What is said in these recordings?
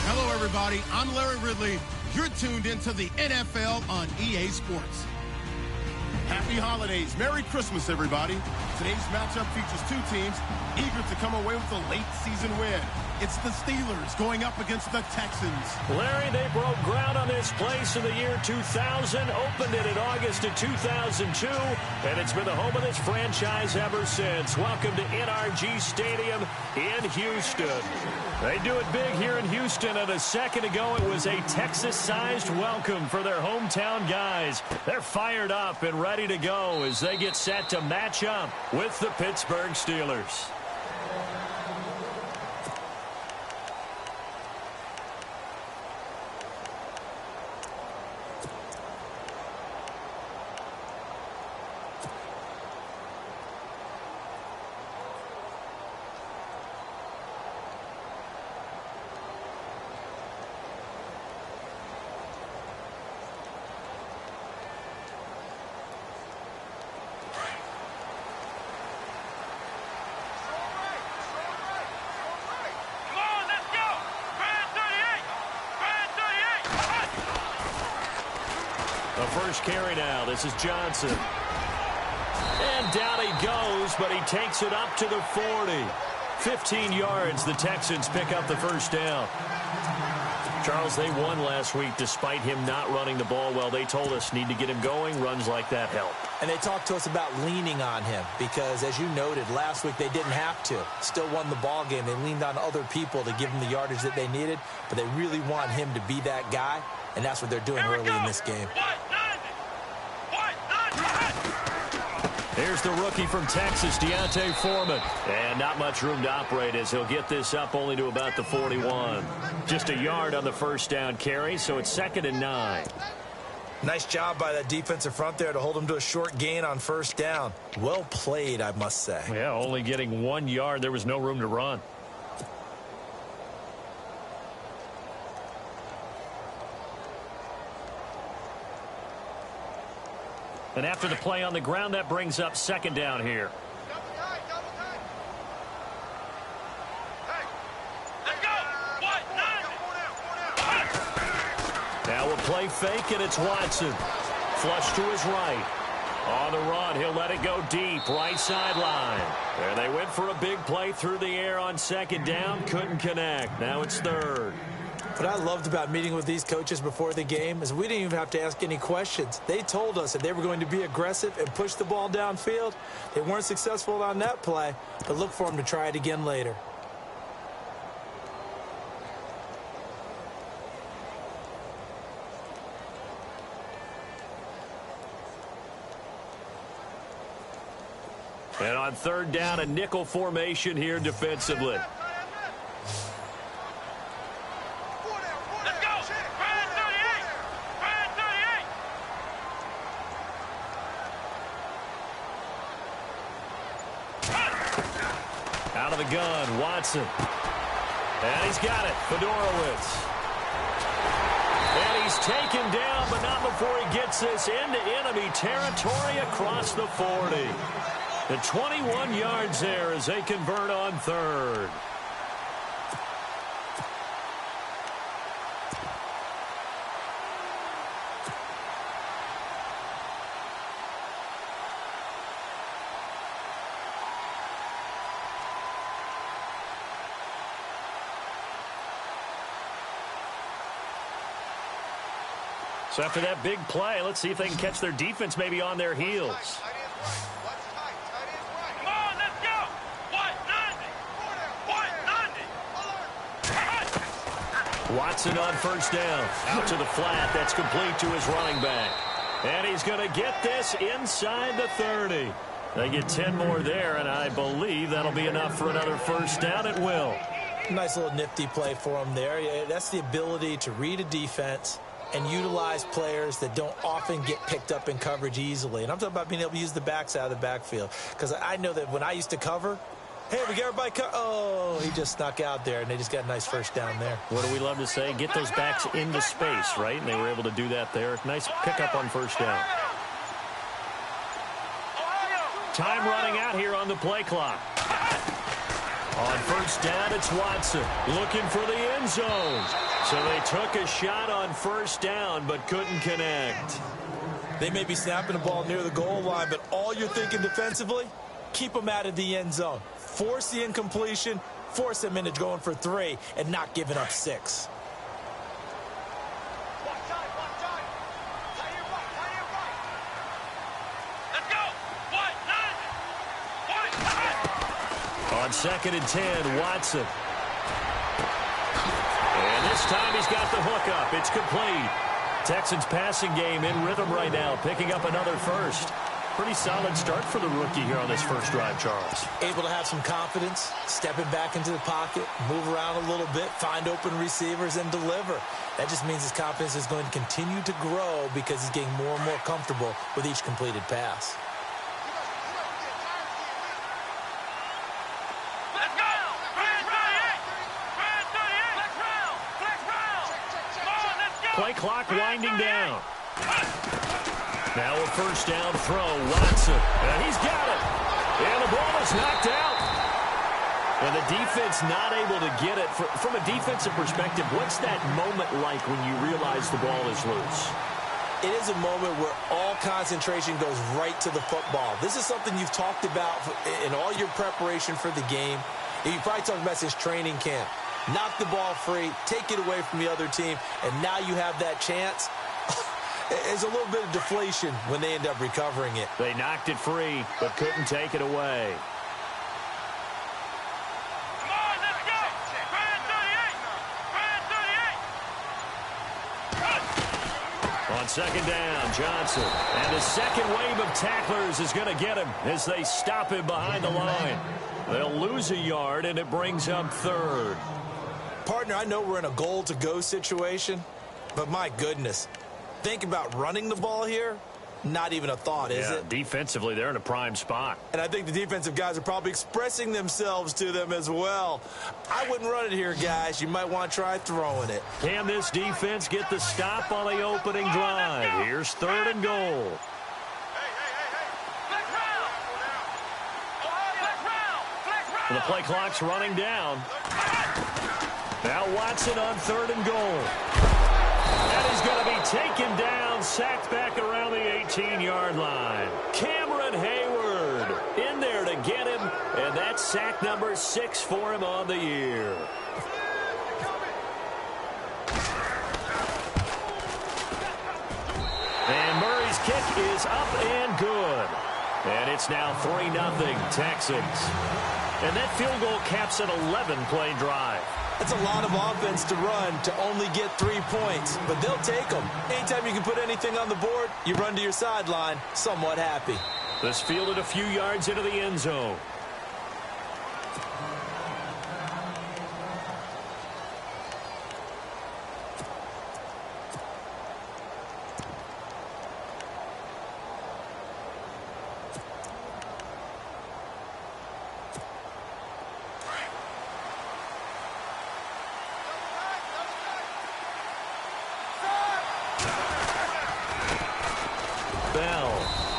Hello, everybody. I'm Larry Ridley. You're tuned into the NFL on EA Sports. Happy holidays. Merry Christmas, everybody. Today's matchup features two teams eager to come away with a late season win. It's the Steelers going up against the Texans. Larry, they broke ground on this place in the year 2000, opened it in August of 2002, and it's been the home of this franchise ever since. Welcome to NRG Stadium in Houston. They do it big here in Houston, and a second ago it was a Texas-sized welcome for their hometown guys. They're fired up and ready to go as they get set to match up with the Pittsburgh Steelers. First carry now. This is Johnson. And down he goes, but he takes it up to the 40. 15 yards. The Texans pick up the first down. Charles, they won last week despite him not running the ball well. They told us need to get him going. Runs like that help. And they talked to us about leaning on him because, as you noted, last week they didn't have to. Still won the ball game. They leaned on other people to give them the yardage that they needed, but they really want him to be that guy, and that's what they're doing early in this game. Here's the rookie from Texas, Deontay Foreman. And not much room to operate as he'll get this up only to about the 41. Just a yard on the first down carry, so it's 2nd and 9. Nice job by that defensive front there to hold him to a short gain on first down. Well played, I must say. Yeah, only getting 1 yard. There was no room to run. And after the play on the ground, that brings up 2nd down here. Now a play fake, and it's Watson. Flush to his right. On the run, he'll let it go deep, right sideline. And they went for a big play through the air on 2nd down. Couldn't connect. Now it's 3rd. What I loved about meeting with these coaches before the game is we didn't even have to ask any questions. They told us that they were going to be aggressive and push the ball downfield. They weren't successful on that play, but look for them to try it again later. And on 3rd down, a nickel formation here defensively. Out of the gun, Watson. And he's got it, Fedorowicz. And he's taken down, but not before he gets this into enemy territory across the 40. The 21 yards there as they convert on 3rd. So after that big play, let's see if they can catch their defense maybe on their heels. Watson on first down. Out to the flat. That's complete to his running back. And he's going to get this inside the 30. They get 10 more there, and I believe that'll be enough for another first down. It will. Nice little nifty play for him there. Yeah, that's the ability to read a defense and utilize players that don't often get picked up in coverage easily. And I'm talking about being able to use the backs out of the backfield. Because I know that when I used to cover, hey, we got everybody oh, he just snuck out there, and they just got a nice first down there. What do we love to say? Get those backs into space, right? And they were able to do that there. Nice pickup on first down. Time running out here on the play clock. On first down, it's Watson looking for the end zone. So they took a shot on first down but couldn't connect. They may be snapping the ball near the goal line, but all you're thinking defensively, keep them out of the end zone. Force the incompletion, force them into going for 3, and not giving up 6. On 2nd and 10, Watson. And this time he's got the hookup. It's complete. Texans passing game in rhythm right now, picking up another first. Pretty solid start for the rookie here on this first drive, Charles. Able to have some confidence, stepping back into the pocket, move around a little bit, find open receivers, and deliver. That just means his confidence is going to continue to grow because he's getting more and more comfortable with each completed pass. Play clock winding down. Now a first down throw, Watson. And he's got it. And the ball is knocked out. And the defense not able to get it. From a defensive perspective, what's that moment like when you realize the ball is loose? It is a moment where all concentration goes right to the football. This is something you've talked about in all your preparation for the game. You probably talked about since training camp. Knock the ball free, take it away from the other team, and now you have that chance. There's a little bit of deflation when they end up recovering it. They knocked it free, but couldn't take it away. Come on, let's go! Brand 38! On 2nd down, Johnson. And the second wave of tacklers is going to get him as they stop him behind the line. They'll lose a yard, and it brings up 3rd. Partner, I know we're in a goal-to-go situation, but my goodness, think about running the ball here. Not even a thought, is it? Defensively, they're in a prime spot. And I think the defensive guys are probably expressing themselves to them as well. I wouldn't run it here, guys. You might want to try throwing it. Can this defense get the stop on the opening drive? Here's 3rd and goal. The play clock's running down. Now Watson on 3rd and goal. And he's going to be taken down, sacked back around the 18-yard line. Cameron Hayward in there to get him, and that's sack number 6 for him on the year. And Murray's kick is up and good. And it's now 3-0 Texans. And that field goal caps an 11-play drive. That's a lot of offense to run to only get 3 points, but they'll take them. Anytime you can put anything on the board, you run to your sideline somewhat happy. This fielded a few yards into the end zone.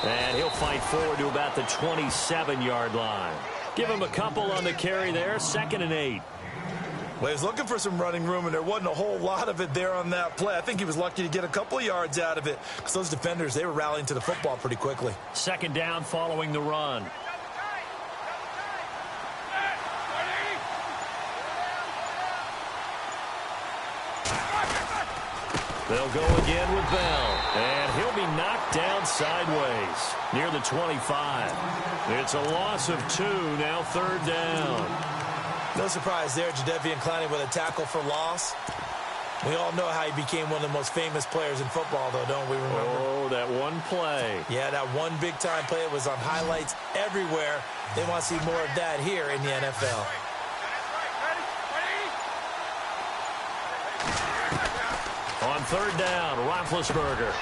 And he'll fight forward to about the 27-yard line. Give him a couple on the carry there. 2nd and 8. Well, he was looking for some running room, and there wasn't a whole lot of it there on that play. I think he was lucky to get a couple of yards out of it because those defenders, they were rallying to the football pretty quickly. 2nd down following the run. They'll go again with Bell, and he'll be knocked down sideways near the 25. It's a loss of 2, now 3rd down. No surprise there, Jadeveon Clowney with a tackle for loss. We all know how he became one of the most famous players in football, though, don't we remember? Oh, that one play. Yeah, that one big-time play. It was on highlights everywhere. They want to see more of that here in the NFL. On 3rd down, Roethlisberger.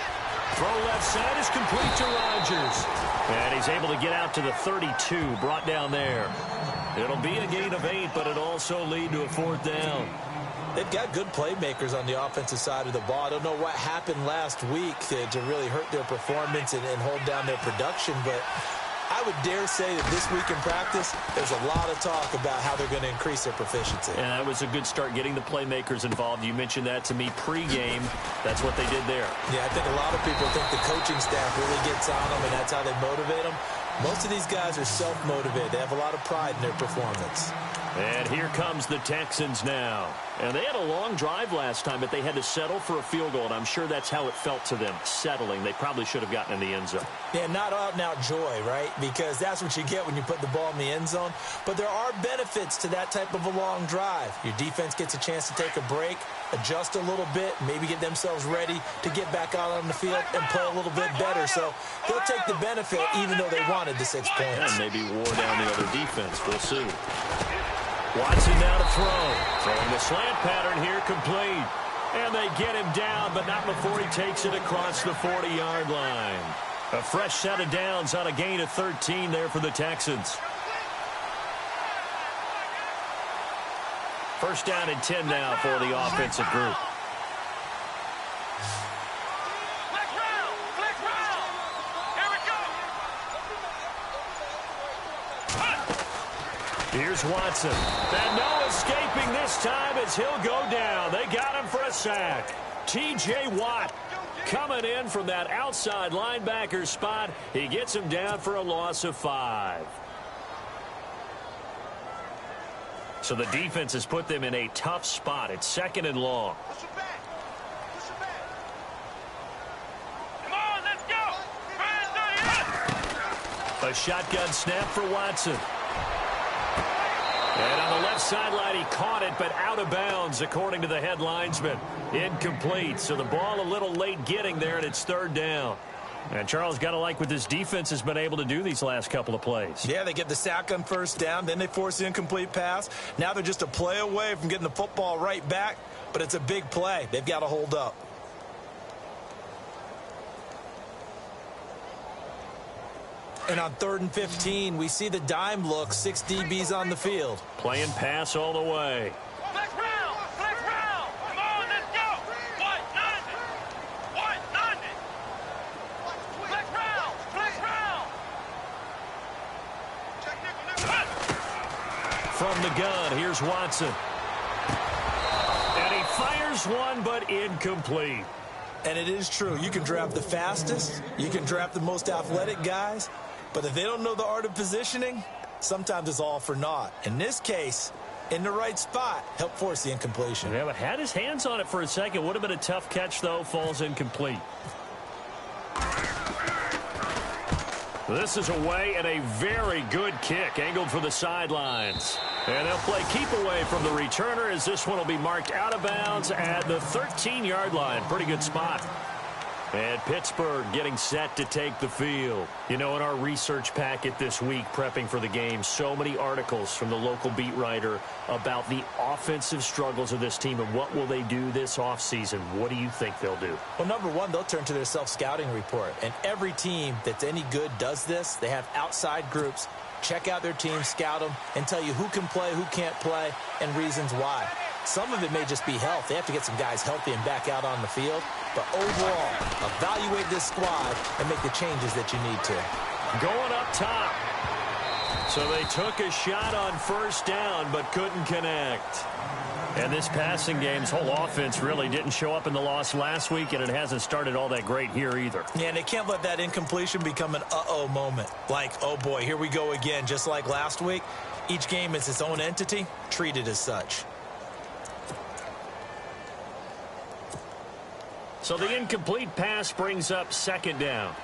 Throw left side is complete to Rodgers. And he's able to get out to the 32, brought down there. It'll be a gain of 8, but it'll also lead to a 4th down. They've got good playmakers on the offensive side of the ball. I don't know what happened last week to really hurt their performance and hold down their production, but I would dare say that this week in practice, there's a lot of talk about how they're going to increase their proficiency. And that was a good start getting the playmakers involved. You mentioned that to me pregame. That's what they did there. Yeah, I think a lot of people think the coaching staff really gets on them, and that's how they motivate them. Most of these guys are self-motivated. They have a lot of pride in their performance. And here comes the Texans now. And they had a long drive last time, but they had to settle for a field goal, and I'm sure that's how it felt to them, settling. They probably should have gotten in the end zone. Yeah, not out-and-out joy, right? Because that's what you get when you put the ball in the end zone. But there are benefits to that type of a long drive. Your defense gets a chance to take a break, adjust a little bit, maybe get themselves ready to get back out on the field and play a little bit better. So they'll take the benefit even though they wanted the 6 points. And maybe wore down the other defense. We'll see. Watson now to throw. Throwing the slant pattern here, complete. And they get him down, but not before he takes it across the 40-yard line. A fresh set of downs on a gain of 13 there for the Texans. First down and 10 now for the offensive group. Here's Watson. And no escaping this time as he'll go down. They got him for a sack. T.J. Watt coming in from that outside linebacker spot. He gets him down for a loss of 5. So the defense has put them in a tough spot. It's 2nd and long. Come on, let's go. A shotgun snap for Watson. And on the left sideline, he caught it, but out of bounds, according to the head linesman. Incomplete. So the ball a little late getting there, and it's 3rd down. And Charles, got to like what this defense has been able to do these last couple of plays. Yeah, they get the sack on 1st down, then they force the incomplete pass. Now they're just a play away from getting the football right back, but it's a big play. They've got to hold up. And on 3rd and 15, we see the dime look, 6 DBs on the field. Playing pass all the way. Flex round. Flex round. Come on, let's go. What? Nothing. What? Nothing. Flex round. Flex round. Check nickel. From the gun, here's Watson. And he fires one, but incomplete. And it is true. You can draft the fastest. You can draft the most athletic guys. But if they don't know the art of positioning, sometimes it's all for naught. In this case, in the right spot, help force the incompletion. Yeah, but had his hands on it for a second. Would have been a tough catch, though. Falls incomplete. This is away and a very good kick. Angled for the sidelines. And they'll play keep away from the returner as this one will be marked out of bounds at the 13-yard line. Pretty good spot. And Pittsburgh getting set to take the field. You know, in our research packet this week, prepping for the game, so many articles from the local beat writer about the offensive struggles of this team and what will they do this offseason. What do you think they'll do? Well, number one, they'll turn to their self-scouting report. And every team that's any good does this. They have outside groups. Check out their team, scout them, and tell you who can play, who can't play, and reasons why. Some of it may just be health. They have to get some guys healthy and back out on the field. But overall, evaluate this squad and make the changes that you need to. Going up top. So they took a shot on 1st down, but couldn't connect. And this passing game's whole offense really didn't show up in the loss last week, and it hasn't started all that great here either. Yeah, and they can't let that incompletion become an uh-oh moment. Like, oh boy, here we go again, just like last week. Each game is its own entity, treated as such. So the incomplete pass brings up 2nd down.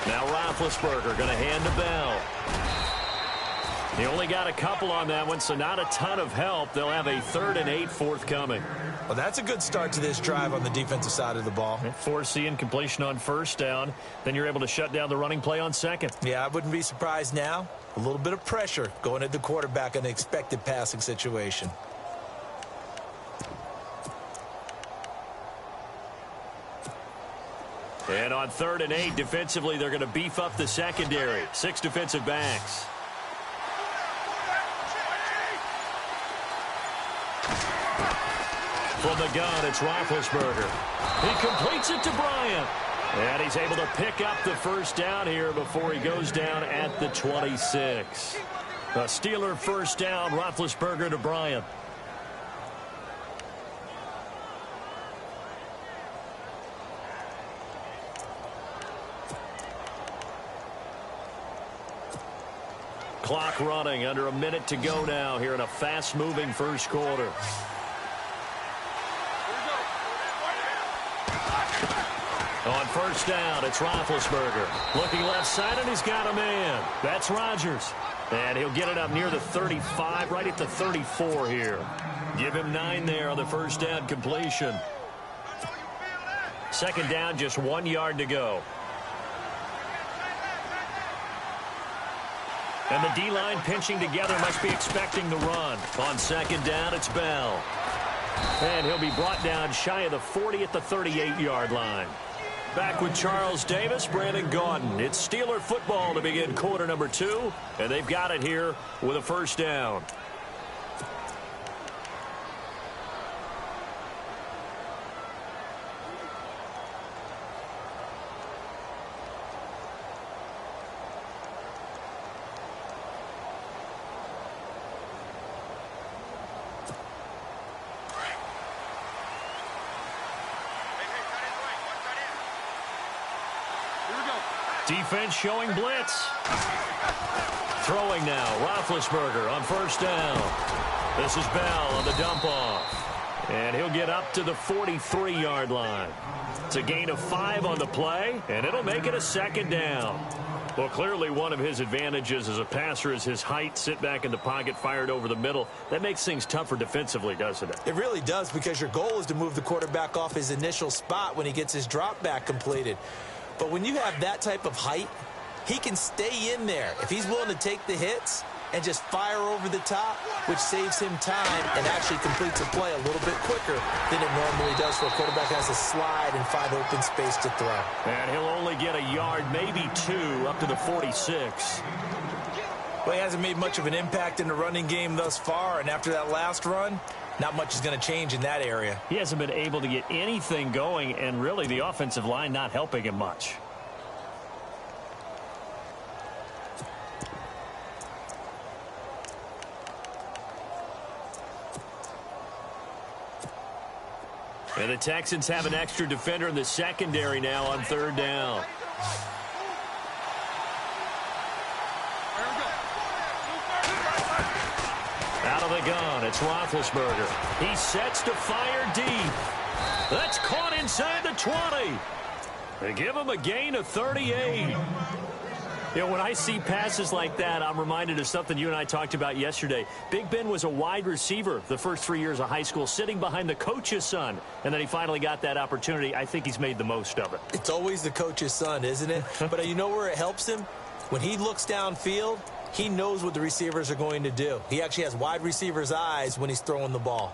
Now Roethlisberger going to hand to Bell. He only got a couple on that one, so not a ton of help. They'll have a 3rd and 8 forthcoming. Well, that's a good start to this drive on the defensive side of the ball. Force the incompletion on 1st down. Then you're able to shut down the running play on 2nd. Yeah, I wouldn't be surprised now. A little bit of pressure going at the quarterback in an expected passing situation. And on 3rd and 8, defensively, they're going to beef up the secondary. 6 defensive backs. From the gun, it's Roethlisberger. He completes it to Bryant. And he's able to pick up the first down here before he goes down at the 26. A Steeler first down, Roethlisberger to Bryant. Clock running, under a minute to go now here in a fast-moving first quarter. On first down, it's Roethlisberger. Looking left side, and he's got a man. That's Rodgers. And he'll get it up near the 35, right at the 34 here. Give him 9 there on the first down completion. Second down, just 1 yard to go. And the D-line pinching together, must be expecting the run. On second down, it's Bell. And he'll be brought down shy of the 40 at the 38-yard line. Back with Charles Davis, Brandon Gaudin. It's Steeler football to begin quarter number 2, and they've got it here with a first down. Defense showing blitz. Throwing now, Roethlisberger on first down. This is Bell on the dump off. And he'll get up to the 43-yard line. It's a gain of 5 on the play, and it'll make it a second down. Well, clearly one of his advantages as a passer is his height. Sit back in the pocket, fired over the middle. That makes things tougher defensively, doesn't it? It really does, because your goal is to move the quarterback off his initial spot when he gets his drop back completed. But when you have that type of height, he can stay in there if he's willing to take the hits and just fire over the top, which saves him time and actually completes a play a little bit quicker than it normally does, for a quarterback has to slide and find open space to throw. And he'll only get a yard, maybe 2, up to the 46. Well, he hasn't made much of an impact in the running game thus far, and after that last run, not much is going to change in that area. He hasn't been able to get anything going, and really the offensive line not helping him much. And the Texans have an extra defender in the secondary now on third down. Out of the gun, it's Roethlisberger. He sets to fire deep. That's caught inside the 20. They give him a gain of 38. You know, when I see passes like that, I'm reminded of something you and I talked about yesterday. Big Ben was a wide receiver the first 3 years of high school, sitting behind the coach's son. And then he finally got that opportunity. I think he's made the most of it. It's always the coach's son, isn't it? But you know where it helps him? When he looks downfield, he knows what the receivers are going to do. He actually has wide receivers' eyes when he's throwing the ball.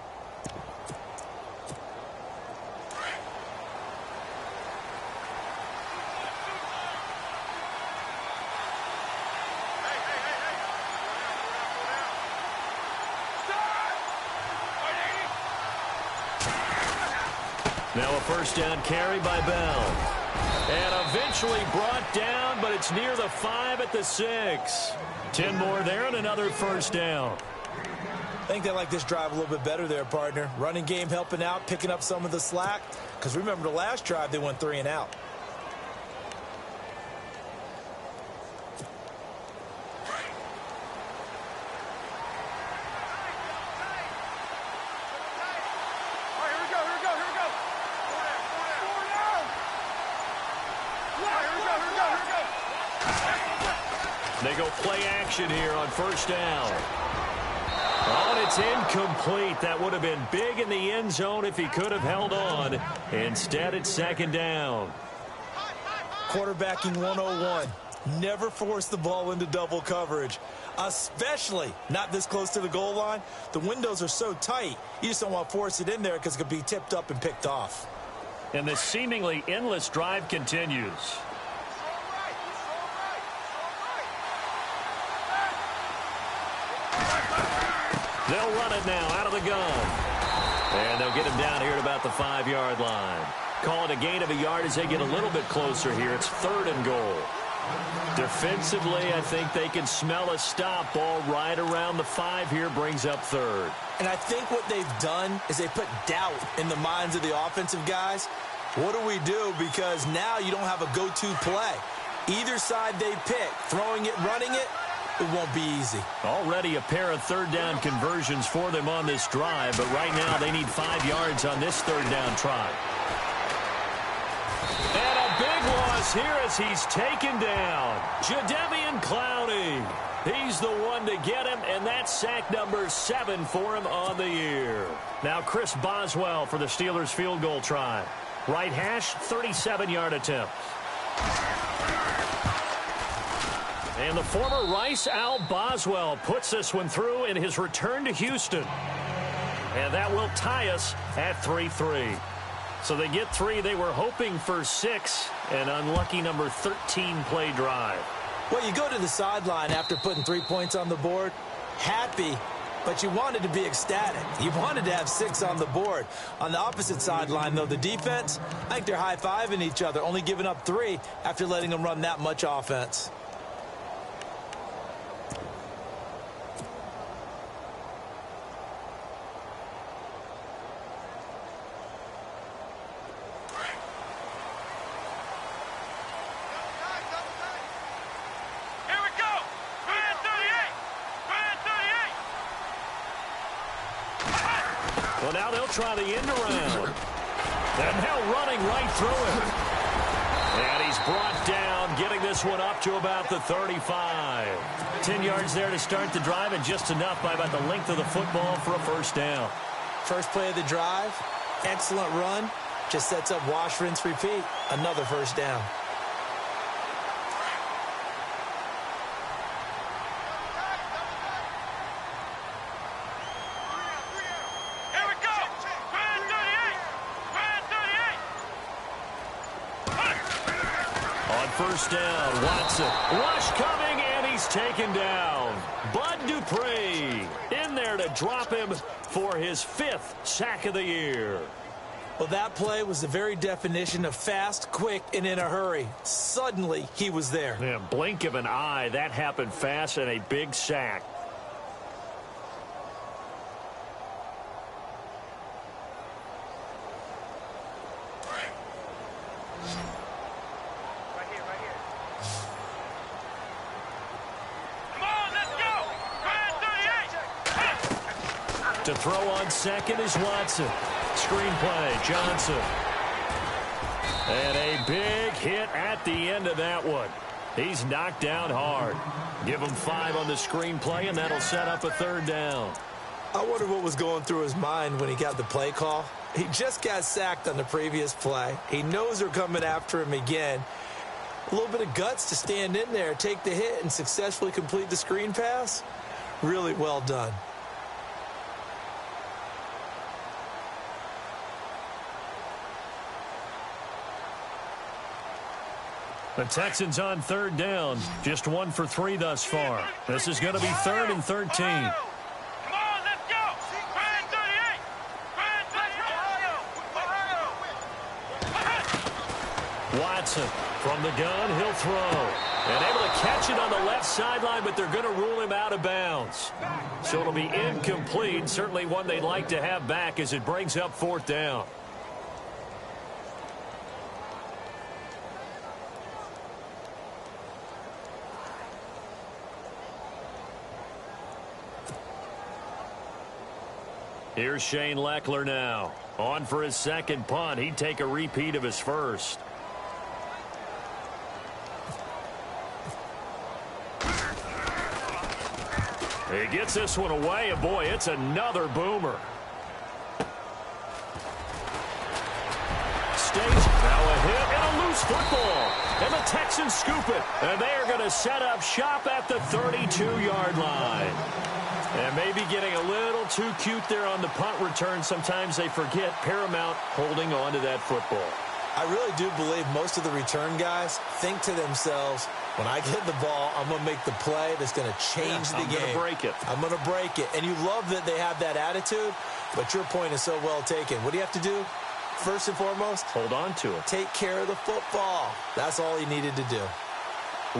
Now a first down carry by Bell. And eventually brought down, but it's near the 5 at the 6. 10 more there and another first down. I think they like this drive a little bit better there, partner. Running game helping out, picking up some of the slack. Because remember, the last drive, they went 3 and out. They go play action here on first down. Oh, and it's incomplete. That would have been big in the end zone if he could have held on. Instead, it's second down. Quarterbacking 101. Never force the ball into double coverage, especially not this close to the goal line. The windows are so tight, you just don't want to force it in there because it could be tipped up and picked off. And this seemingly endless drive continues. They'll run it now out of the gun. And they'll get him down here at about the 5-yard line. Call it a gain of a yard as they get a little bit closer here. It's 3rd and goal. Defensively, I think they can smell a stop. Ball right around the 5 here, brings up 3rd. And I think what they've done is they put doubt in the minds of the offensive guys. What do we do? Because now you don't have a go-to play. Either side they pick, throwing it, running it, it won't be easy. Already a pair of 3rd down conversions for them on this drive, but right now they need 5 yards on this 3rd down try. And a big loss here as he's taken down. Jadeveon Clowney. He's the one to get him, and that's sack number 7 for him on the year. Now Chris Boswell for the Steelers field goal try. Right hash, 37-yard attempt. And the former Rice Al Boswell puts this one through in his return to Houston. And that will tie us at 3-3. So they get 3. They were hoping for 6. An unlucky number 13 play drive. Well, you go to the sideline after putting 3 points on the board, happy, but you wanted to be ecstatic. You wanted to have 6 on the board. On the opposite sideline, though, the defense, I think they're high-fiving each other, only giving up 3 after letting them run that much offense. Well, now they'll try the end around. And now running right through him. And he's brought down, getting this one up to about the 35. 10 yards there to start the drive, and just enough by about the length of the football for a 1st down. First play of the drive, excellent run. Just sets up wash, rinse, repeat. Another 1st down. First down, Watson. Rush coming, and he's taken down. Bud Dupree in there to drop him for his 5th sack of the year. Well, that play was the very definition of fast, quick, and in a hurry. Suddenly, he was there. Yeah, blink of an eye, that happened fast, and a big sack. To throw on second is Watson. Screenplay, Johnson. And a big hit at the end of that one. He's knocked down hard. Give him 5 on the screenplay, and that'll set up a 3rd down. I wonder what was going through his mind when he got the play call. He just got sacked on the previous play. He knows they're coming after him again. A little bit of guts to stand in there, take the hit, and successfully complete the screen pass. Really well done. The Texans on 3rd down. Just 1 for 3 thus far. This is going to be 3rd and 13. Come on, let's go. Grand 38. Grand Watson from the gun. He'll throw. And able to catch it on the left sideline, but they're going to rule him out of bounds. So it'll be incomplete. Certainly one they'd like to have back as it brings up 4th down. Here's Shane Leckler now. On for his 2nd punt. He'd take a repeat of his 1st. He gets this one away, and boy, it's another boomer. Stays, now a hit and a loose football. And the Texans scoop it. And they are going to set up shop at the 32-yard line. And maybe getting a little too cute there on the punt return. Sometimes they forget Paramount holding on to that football. I really do believe most of the return guys think to themselves, When I get the ball, I'm going to make the play that's going to change the game. I'm going to break it. I'm going to break it. And you love that they have that attitude, but your point is so well taken. What do you have to do? First and foremost, hold on to it. Take care of the football. That's all he needed to do.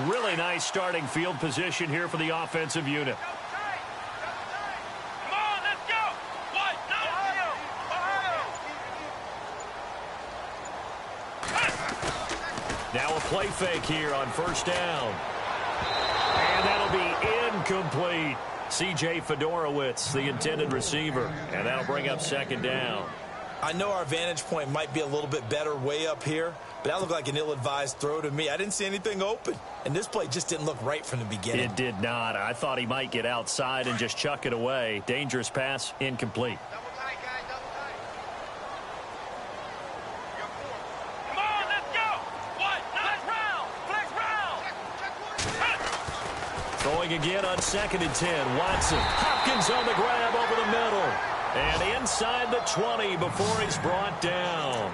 Really nice starting field position here for the offensive unit. Come on, let's go. What? Ohio. Now a play fake here on first down. And that'll be incomplete. C.J. Fedorowicz, the intended receiver. And that'll bring up second down. I know our vantage point might be a little bit better way up here, but that looked like an ill-advised throw to me. I didn't see anything open, and this play just didn't look right from the beginning. It did not. I thought he might get outside and just chuck it away. Dangerous pass, incomplete. Double tight, guys, double tight. Come on, let's go. What? Flex round. Throwing again on 2nd and 10. Watson. Hopkins on the grab over the middle. And inside the 20 before he's brought down.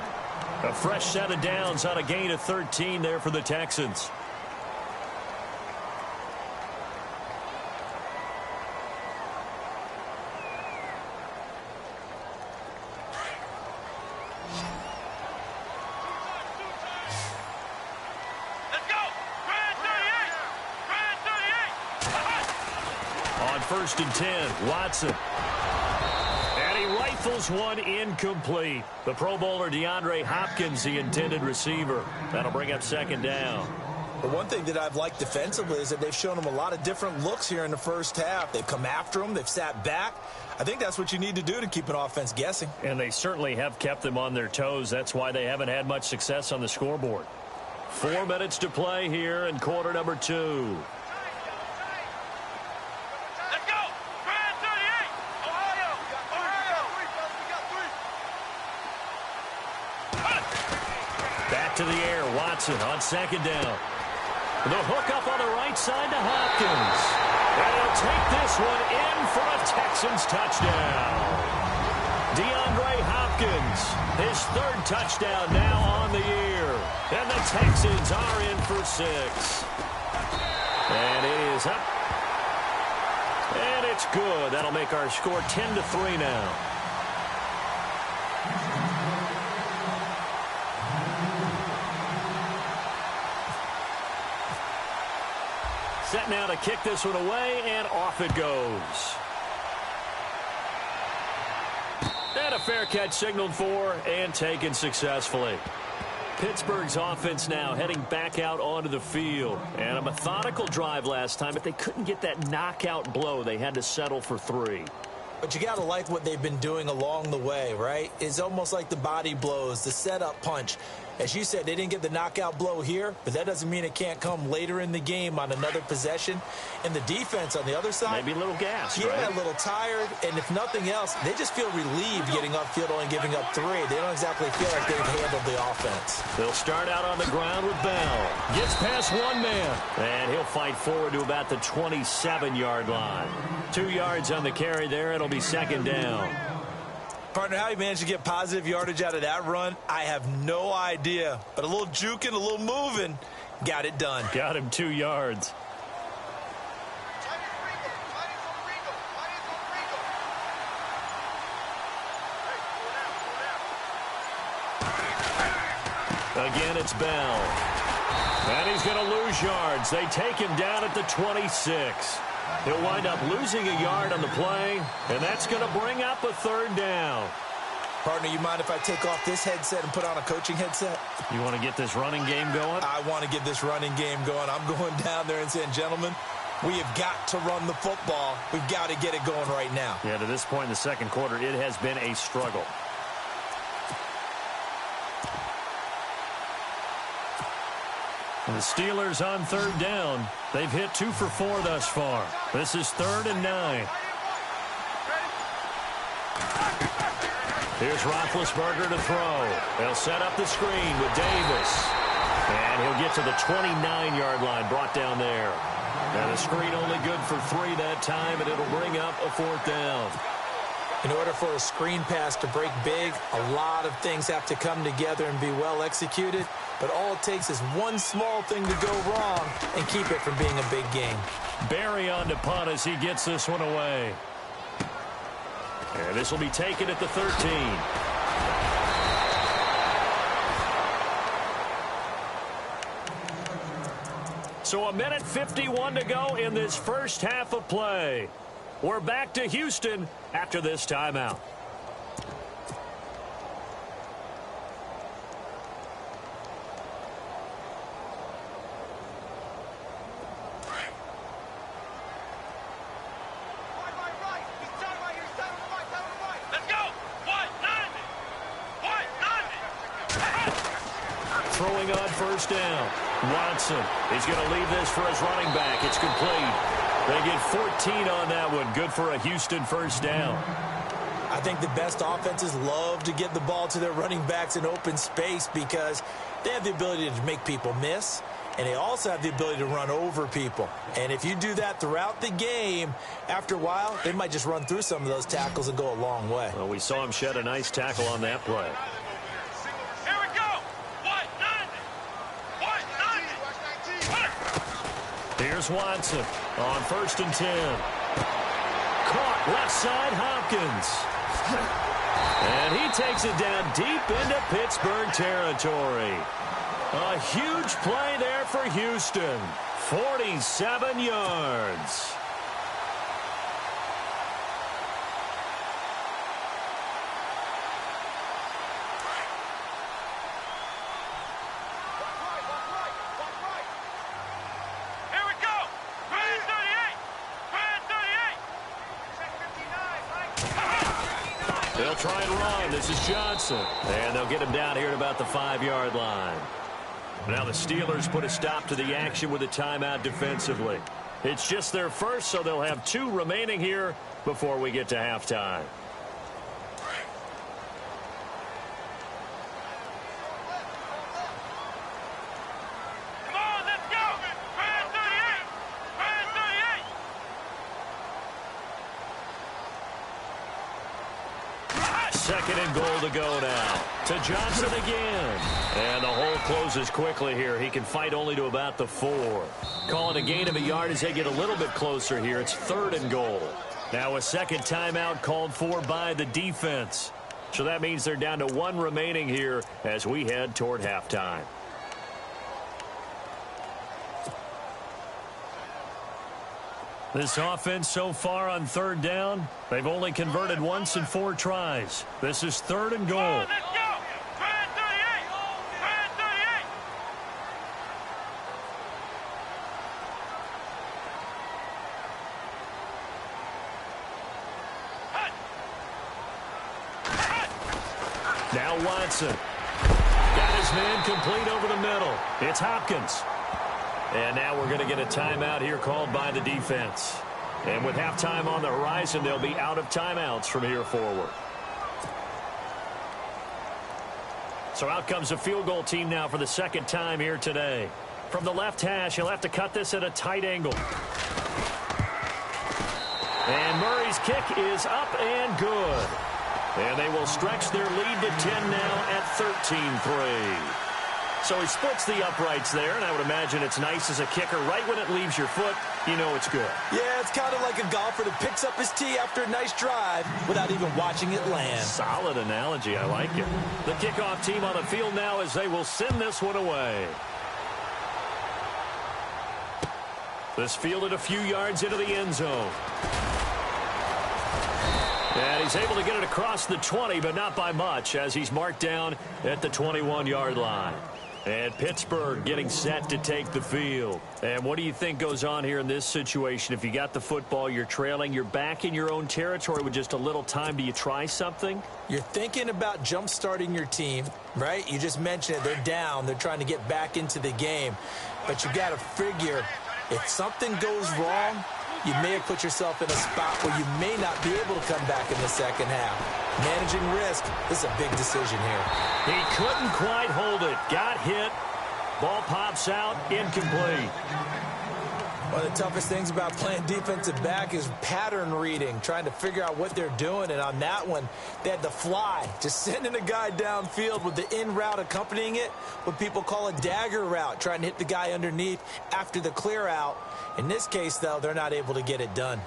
A fresh set of downs on a gain of 13 there for the Texans. Let's go. Brand 38. On 1st and 10, Watson. He rifles one incomplete. The Pro Bowler DeAndre Hopkins, the intended receiver. That'll bring up second down. The one thing that I've liked defensively is that they've shown him a lot of different looks here in the first half. They've come after him. They've sat back. I think that's what you need to do to keep an offense guessing. And they certainly have kept them on their toes. That's why they haven't had much success on the scoreboard. 4 minutes to play here in quarter number 2. Let's go. Brand 38. Ohio. Back to the air. Watson on 2nd down. The hook up on the right side to Hopkins. And he'll take this one in for a Texans touchdown. DeAndre Hopkins, his 3rd touchdown now on the year. And the Texans are in for 6. And it is up. And it's good. That'll make our score 10-3 now. Set now to kick this one away, and off it goes. And a fair catch signaled for and taken successfully. Pittsburgh's offense now heading back out onto the field. And a methodical drive last time, but they couldn't get that knockout blow. They had to settle for 3. But you got to like what they've been doing along the way, right? It's almost like the body blows, the setup punch. As you said, they didn't get the knockout blow here, but that doesn't mean it can't come later in the game on another possession. And the defense on the other side, maybe a little gas, right? A little tired. And if nothing else, they just feel relieved getting upfield only giving up 3. They don't exactly feel like they've handled the offense. They'll start out on the ground with Bell. Gets past one man. And he'll fight forward to about the 27-yard line. 2 yards on the carry there. It'll be 2nd down. Partner, how he managed to get positive yardage out of that run, I have no idea. But a little juking, a little moving, got it done. Got him 2 yards. Again, it's Bell. And he's going to lose yards. They take him down at the 26. He'll wind up losing a yard on the play, and that's going to bring up a 3rd down. Partner, you mind if I take off this headset and put on a coaching headset? You want to get this running game going? I want to get this running game going. I'm going down there and saying, gentlemen, we have got to run the football. We've got to get it going right now. Yeah, to this point in the 2nd quarter, it has been a struggle. And the Steelers on 3rd down. They've hit 2 for 4 thus far. This is 3rd and 9. Here's Roethlisberger to throw. They'll set up the screen with Davis. And he'll get to the 29-yard line, brought down there. Now the screen only good for 3 that time, and it'll bring up a 4th down. In order for a screen pass to break big, a lot of things have to come together and be well executed. But all it takes is one small thing to go wrong and keep it from being a big game. Barry on to punt as he gets this one away. And this will be taken at the 13. So 1:51 to go in this first half of play. We're back to Houston after this timeout. Throwing on first down. Watson. He's going to leave this for his running back. It's complete. They get 14 on that one. Good for a Houston first down. I think the best offenses love to get the ball to their running backs in open space because they have the ability to make people miss, and they also have the ability to run over people. And if you do that throughout the game, after a while, they might just run through some of those tackles and go a long way. Well, we saw him shed a nice tackle on that play. Here's Watson on 1st and 10. Caught left side Hopkins. And he takes it down deep into Pittsburgh territory. A huge play there for Houston. 47 yards. They'll try and run. This is Johnson. And they'll get him down here at about the 5-yard line. Now the Steelers put a stop to the action with a timeout defensively. It's just their first, so they'll have 2 remaining here before we get to halftime. Second and goal to go now. To Johnson again. And the hole closes quickly here. He can fight only to about the 4. Calling a gain of a yard as they get a little bit closer here. It's 3rd and goal. Now a second timeout called for by the defense. So that means they're down to 1 remaining here as we head toward halftime. This offense so far on 3rd down, they've only converted once in 4 tries. This is 3rd and goal. Let's go! Brand 38! Brand 38! Now Watson. Got his man complete over the middle. It's Hopkins. And now we're going to get a timeout here called by the defense. And with halftime on the horizon, they'll be out of timeouts from here forward. So out comes a field goal team now for the 2nd time here today. From the left hash, he'll have to cut this at a tight angle. And Murray's kick is up and good. And they will stretch their lead to 10 now at 13-3. So he splits the uprights there, and I would imagine it's nice as a kicker. Right when it leaves your foot, you know it's good. Yeah, it's kind of like a golfer that picks up his tee after a nice drive without even watching it land. Solid analogy. I like it. The kickoff team on the field now as they will send this one away. This fielded a few yards into the end zone. And he's able to get it across the 20, but not by much, as he's marked down at the 21-yard line. And Pittsburgh getting set to take the field. And what do you think goes on here in this situation? If you got the football, you're trailing, you're back in your own territory with just a little time. Do you try something? You're thinking about jump-starting your team, right? You just mentioned it. They're down. They're trying to get back into the game. But you got to figure, if something goes wrong, you may have put yourself in a spot where you may not be able to come back in the second half. Managing risk, this is a big decision here. He couldn't quite hold it. Got hit. Ball pops out. Incomplete. One of the toughest things about playing defensive back is pattern reading, trying to figure out what they're doing. And on that one, they had the fly, just sending a guy downfield with the in route accompanying it, what people call a dagger route, trying to hit the guy underneath after the clear out. In this case, though, they're not able to get it done.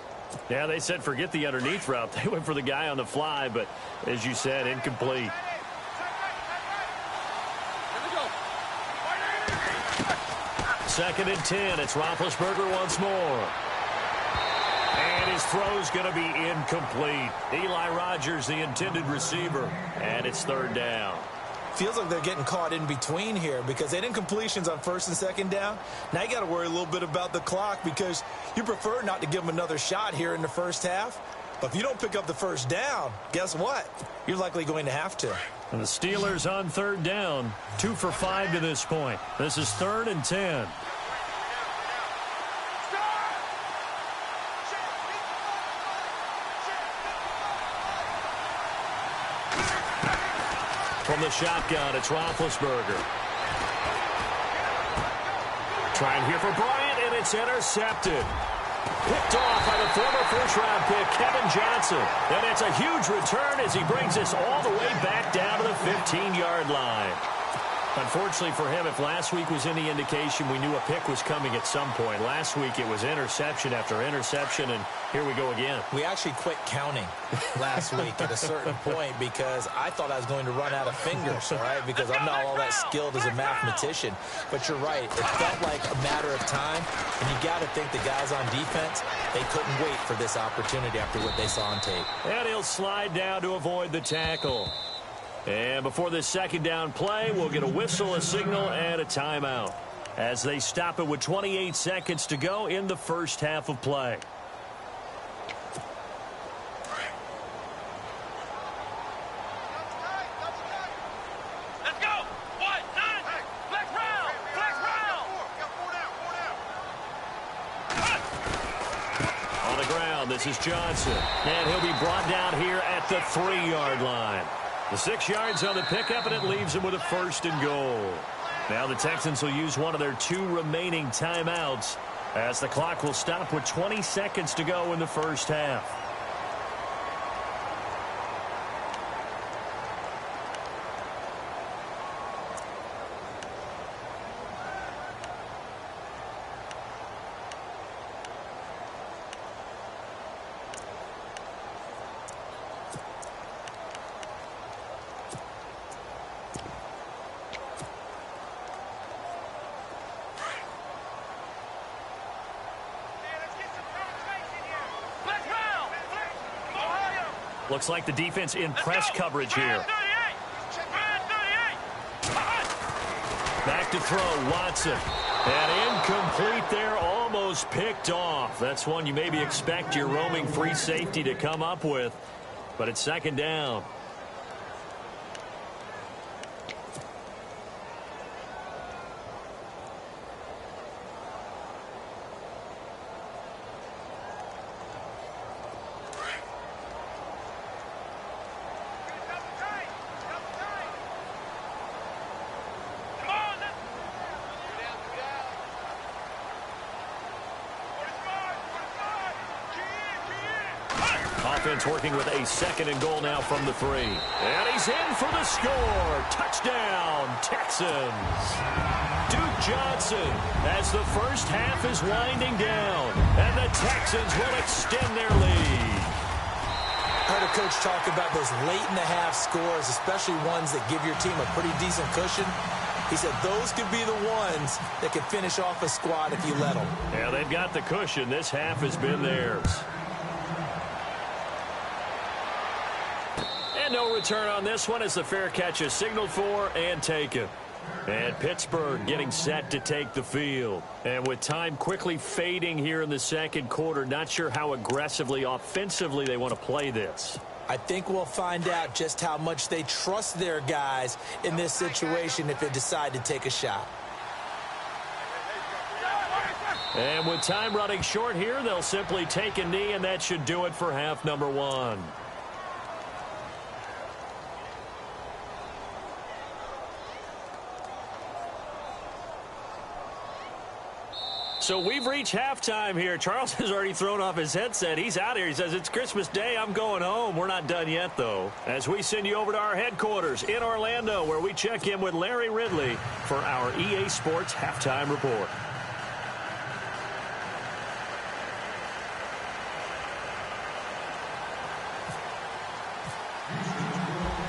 Yeah, they said forget the underneath route. They went for the guy on the fly, but as you said, incomplete. Second and 10. It's Roethlisberger once more. And his throw's going to be incomplete. Eli Rogers, the intended receiver. And it's third down. Feels like they're getting caught in between here because they did incompletions on first and second down. Now you got to worry a little bit about the clock because you prefer not to give them another shot here in the first half. But if you don't pick up the first down, guess what? You're likely going to have to. And the Steelers on third down. 2 for 5 to this point. This is third and 10. From the shotgun, it's Roethlisberger. Trying here for Bryant, and it's intercepted. Picked off by the former first-round pick, Kevin Johnson. And it's a huge return as he brings us all the way back down to the 15-yard line. Unfortunately for him, if last week was any indication, we knew a pick was coming at some point. Last week it was interception after interception, and here we go again. We actually quit counting last week at a certain point because I thought I was going to run out of fingers, all right, because I'm not all that skilled as a mathematician. But you're right. It felt like a matter of time, and you got to think the guys on defense, they couldn't wait for this opportunity after what they saw on tape. And he'll slide down to avoid the tackle. And before this second down play, we'll get a whistle, a signal, and a timeout as they stop it with 28 seconds to go in the first half of play. Let's go. What? 9. Flex round. Flex round. On the ground, this is Johnson. And he'll be brought down here at the 3-yard line. The 6 yards on the pickup, and it leaves him with a first and goal. Now the Texans will use one of their 2 remaining timeouts as the clock will stop with 20 seconds to go in the first half. Looks like the defense in press coverage here. Back to throw, Watson. And incomplete there, almost picked off. That's one you maybe expect your roaming free safety to come up with. But it's second down. Offense working with a second and goal now from the 3. And he's in for the score. Touchdown, Texans. Duke Johnson as the first half is winding down. And the Texans will extend their lead. I heard a coach talk about those late-in-the-half scores, especially ones that give your team a pretty decent cushion. He said those could be the ones that could finish off a squad if you let them. Yeah, they've got the cushion. This half has been theirs. And no return on this one as the fair catch is signaled for and taken. And Pittsburgh getting set to take the field. And with time quickly fading here in the second quarter, not sure how aggressively, offensively they want to play this. I think we'll find out just how much they trust their guys in this situation if they decide to take a shot. And with time running short here, they'll simply take a knee, and that should do it for half number 1. So we've reached halftime here. Charles has already thrown off his headset. He's out here. He says, it's Christmas Day. I'm going home. We're not done yet, though. As we send you over to our headquarters in Orlando, where we check in with Larry Ridley for our EA Sports Halftime Report.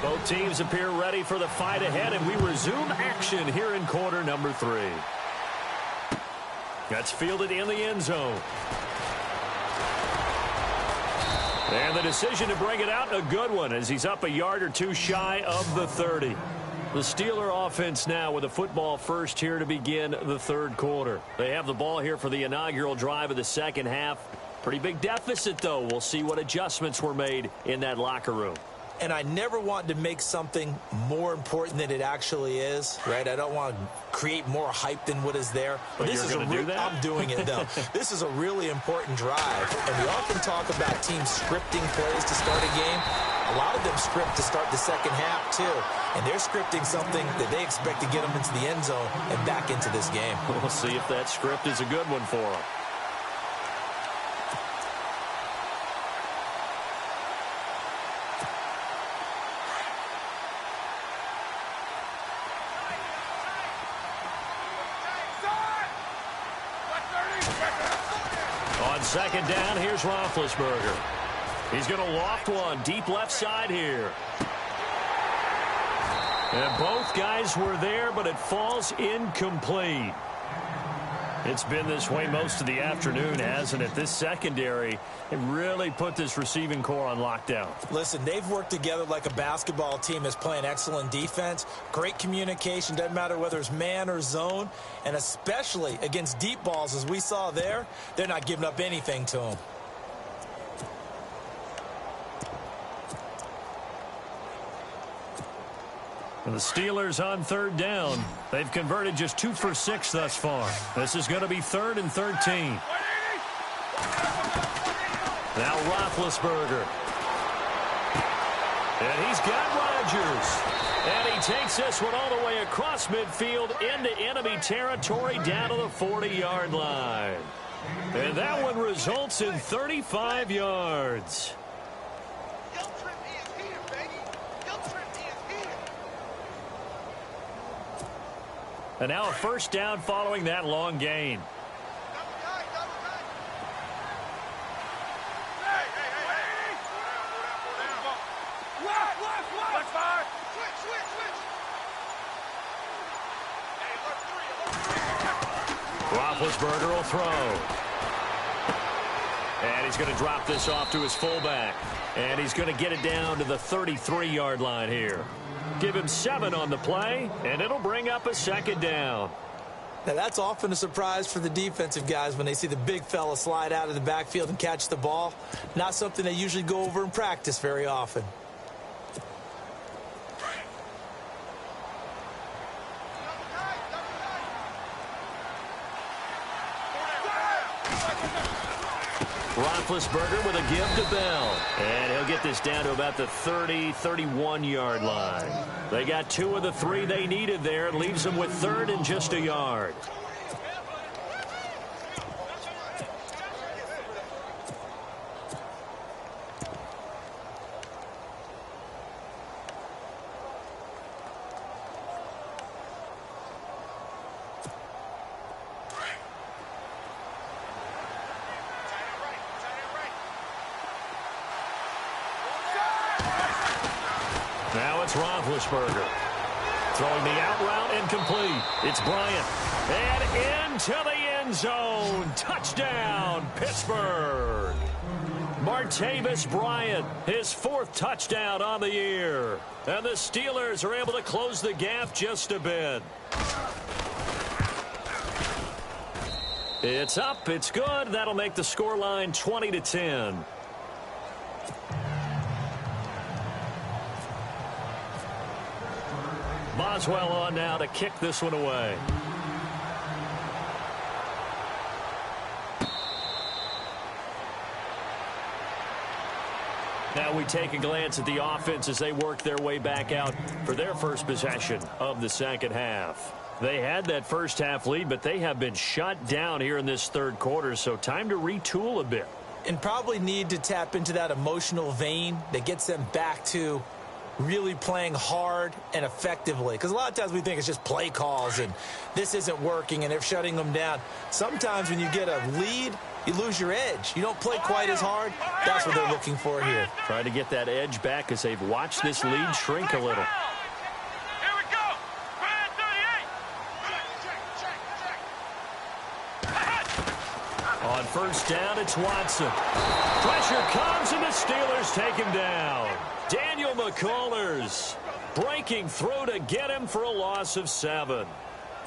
Both teams appear ready for the fight ahead, and we resume action here in quarter number 3. That's fielded in the end zone. And the decision to bring it out, a good one, as he's up a yard or two shy of the 30. The Steeler offense now with a football first here to begin the third quarter. They have the ball here for the inaugural drive of the second half. Pretty big deficit, though. We'll see what adjustments were made in that locker room. And I never want to make something more important than it actually is, right? I don't want to create more hype than what is there. But this is I'm doing it, though. This is a really important drive. And we often talk about teams scripting plays to start a game. A lot of them script to start the second half, too. And they're scripting something that they expect to get them into the end zone and back into this game. We'll see if that script is a good one for them. Second down, here's Roethlisberger. He's going to loft one deep left side here. And both guys were there, but it falls incomplete. It's been this way most of the afternoon, hasn't it? This secondary, it really put this receiving core on lockdown. Listen, they've worked together like a basketball team that's playing excellent defense. Great communication, doesn't matter whether it's man or zone. And especially against deep balls, as we saw there, they're not giving up anything to them. And the Steelers on third down. They've converted just 2 for 6 thus far. This is going to be 3rd and 13. Now Roethlisberger. And he's got Rodgers. And he takes this one all the way across midfield into enemy territory down to the 40-yard line. And that one results in 35 yards. And now a first down following that long gain. Roethlisberger will throw. And he's going to drop this off to his fullback. And he's going to get it down to the 33-yard line here. Give him 7 on the play, and it'll bring up a second down. Now, that's often a surprise for the defensive guys when they see the big fella slide out of the backfield and catch the ball. Not something they usually go over in practice very often. Roethlisberger with a give to Bell. And he'll get this down to about the 30, 31-yard line. They got 2 of the 3 they needed there. It leaves them with 3rd and just a yard. Now it's Roethlisberger. Throwing the out route incomplete. It's Bryant. And into the end zone. Touchdown, Pittsburgh. Martavis Bryant, his 4th touchdown on the year. And the Steelers are able to close the gap just a bit. It's up. It's good. That'll make the scoreline 20-10. Boswell on now to kick this one away. Now we take a glance at the offense as they work their way back out for their first possession of the second half. They had that first half lead, but they have been shut down here in this third quarter, so time to retool a bit. And probably need to tap into that emotional vein that gets them back to really playing hard and effectively. Because a lot of times we think it's just play calls and this isn't working and they're shutting them down. Sometimes when you get a lead, you lose your edge. You don't play quite as hard. That's what they're looking for here. Try to get that edge back as they've watched this lead shrink a little. Here we go. Brand 38. On first down, it's Watson. Pressure comes, and the Steelers take him down. Daniel McCullers breaking through to get him for a loss of 7.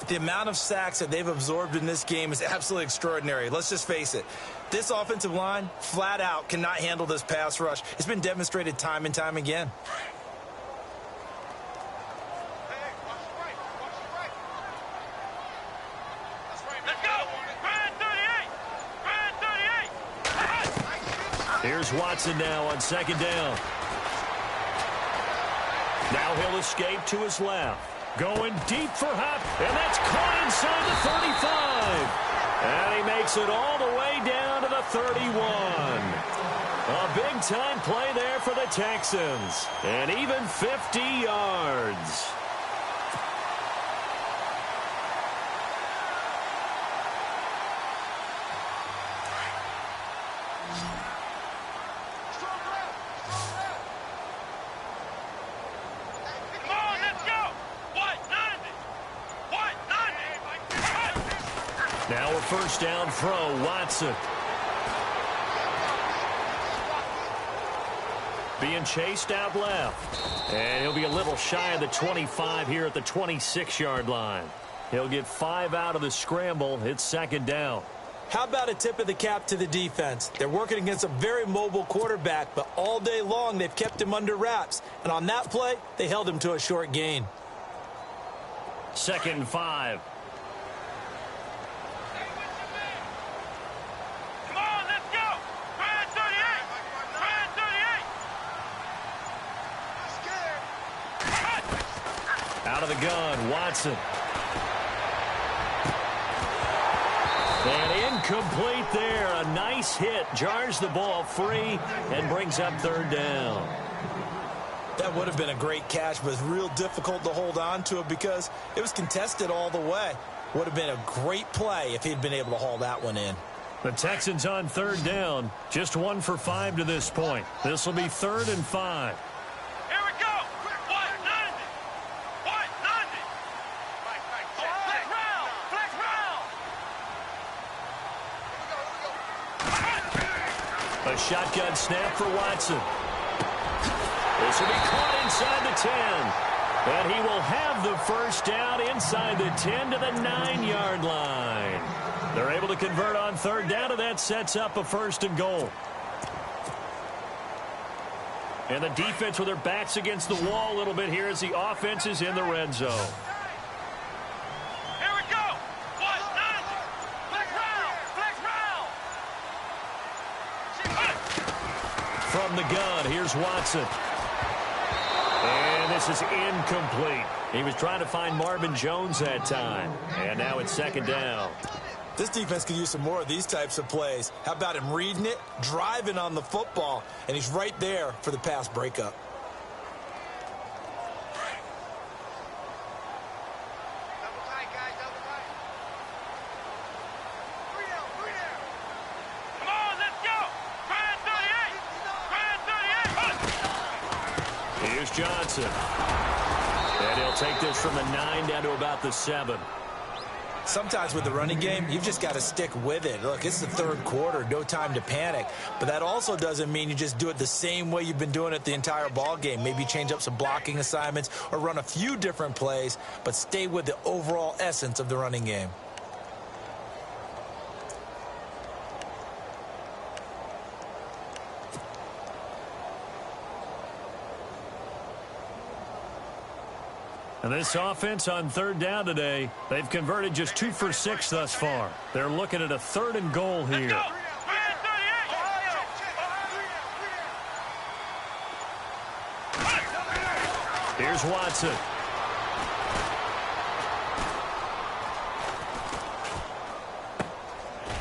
The amount of sacks that they've absorbed in this game is absolutely extraordinary. Let's just face it. This offensive line, flat out, cannot handle this pass rush. It's been demonstrated time and time again. Let's go. Brand 38. Brand 38. Here's Watson now on second down. Now he'll escape to his left. Going deep for Hop, and that's caught inside the 35. And he makes it all the way down to the 31. A big-time play there for the Texans. And even 50 yards. Now a first down throw, Watson. Being chased out left. And he'll be a little shy of the 25 here at the 26-yard line. He'll get 5 out of the scramble. It's second down. How about a tip of the cap to the defense? They're working against a very mobile quarterback, but all day long they've kept him under wraps. And on that play, they held him to a short gain. Second and 5. Come on, let's go. Brand 38. Brand 38. Out of the gun, Watson. And incomplete there. A nice hit. Jars the ball free and brings up third down. That would have been a great catch, but it's real difficult to hold on to it because it was contested all the way. Would have been a great play if he'd been able to haul that one in. The Texans on third down. Just 1 for 5 to this point. This will be 3rd and 5. Here we go. White, London. White, London. Flex round. Flex round. A shotgun snap for Watson. This will be caught inside the 10. And he will have the first down inside the 10 to the 9-yard line. They're able to convert on third down, and that sets up a 1st and goal. And the defense with their backs against the wall a little bit here as the offense is in the red zone. Here we go. White, London. Flex round. Flex round. From the gun, here's Watson. And this is incomplete. He was trying to find Marvin Jones that time. And now it's second down. This defense could use some more of these types of plays. How about him reading it, driving on the football, and he's right there for the pass breakup. Come on, let's go. Brand 38. Brand 38. Here's Johnson. And he'll take this from the 9 down to about the 7. Sometimes with the running game, you've just got to stick with it. Look, it's the third quarter, no time to panic. But that also doesn't mean you just do it the same way you've been doing it the entire ball game. Maybe change up some blocking assignments or run a few different plays, but stay with the overall essence of the running game. And this offense on third down today, they've converted just 2 for 6 thus far. They're looking at a 3rd and goal here. Brand 38. Here's Watson.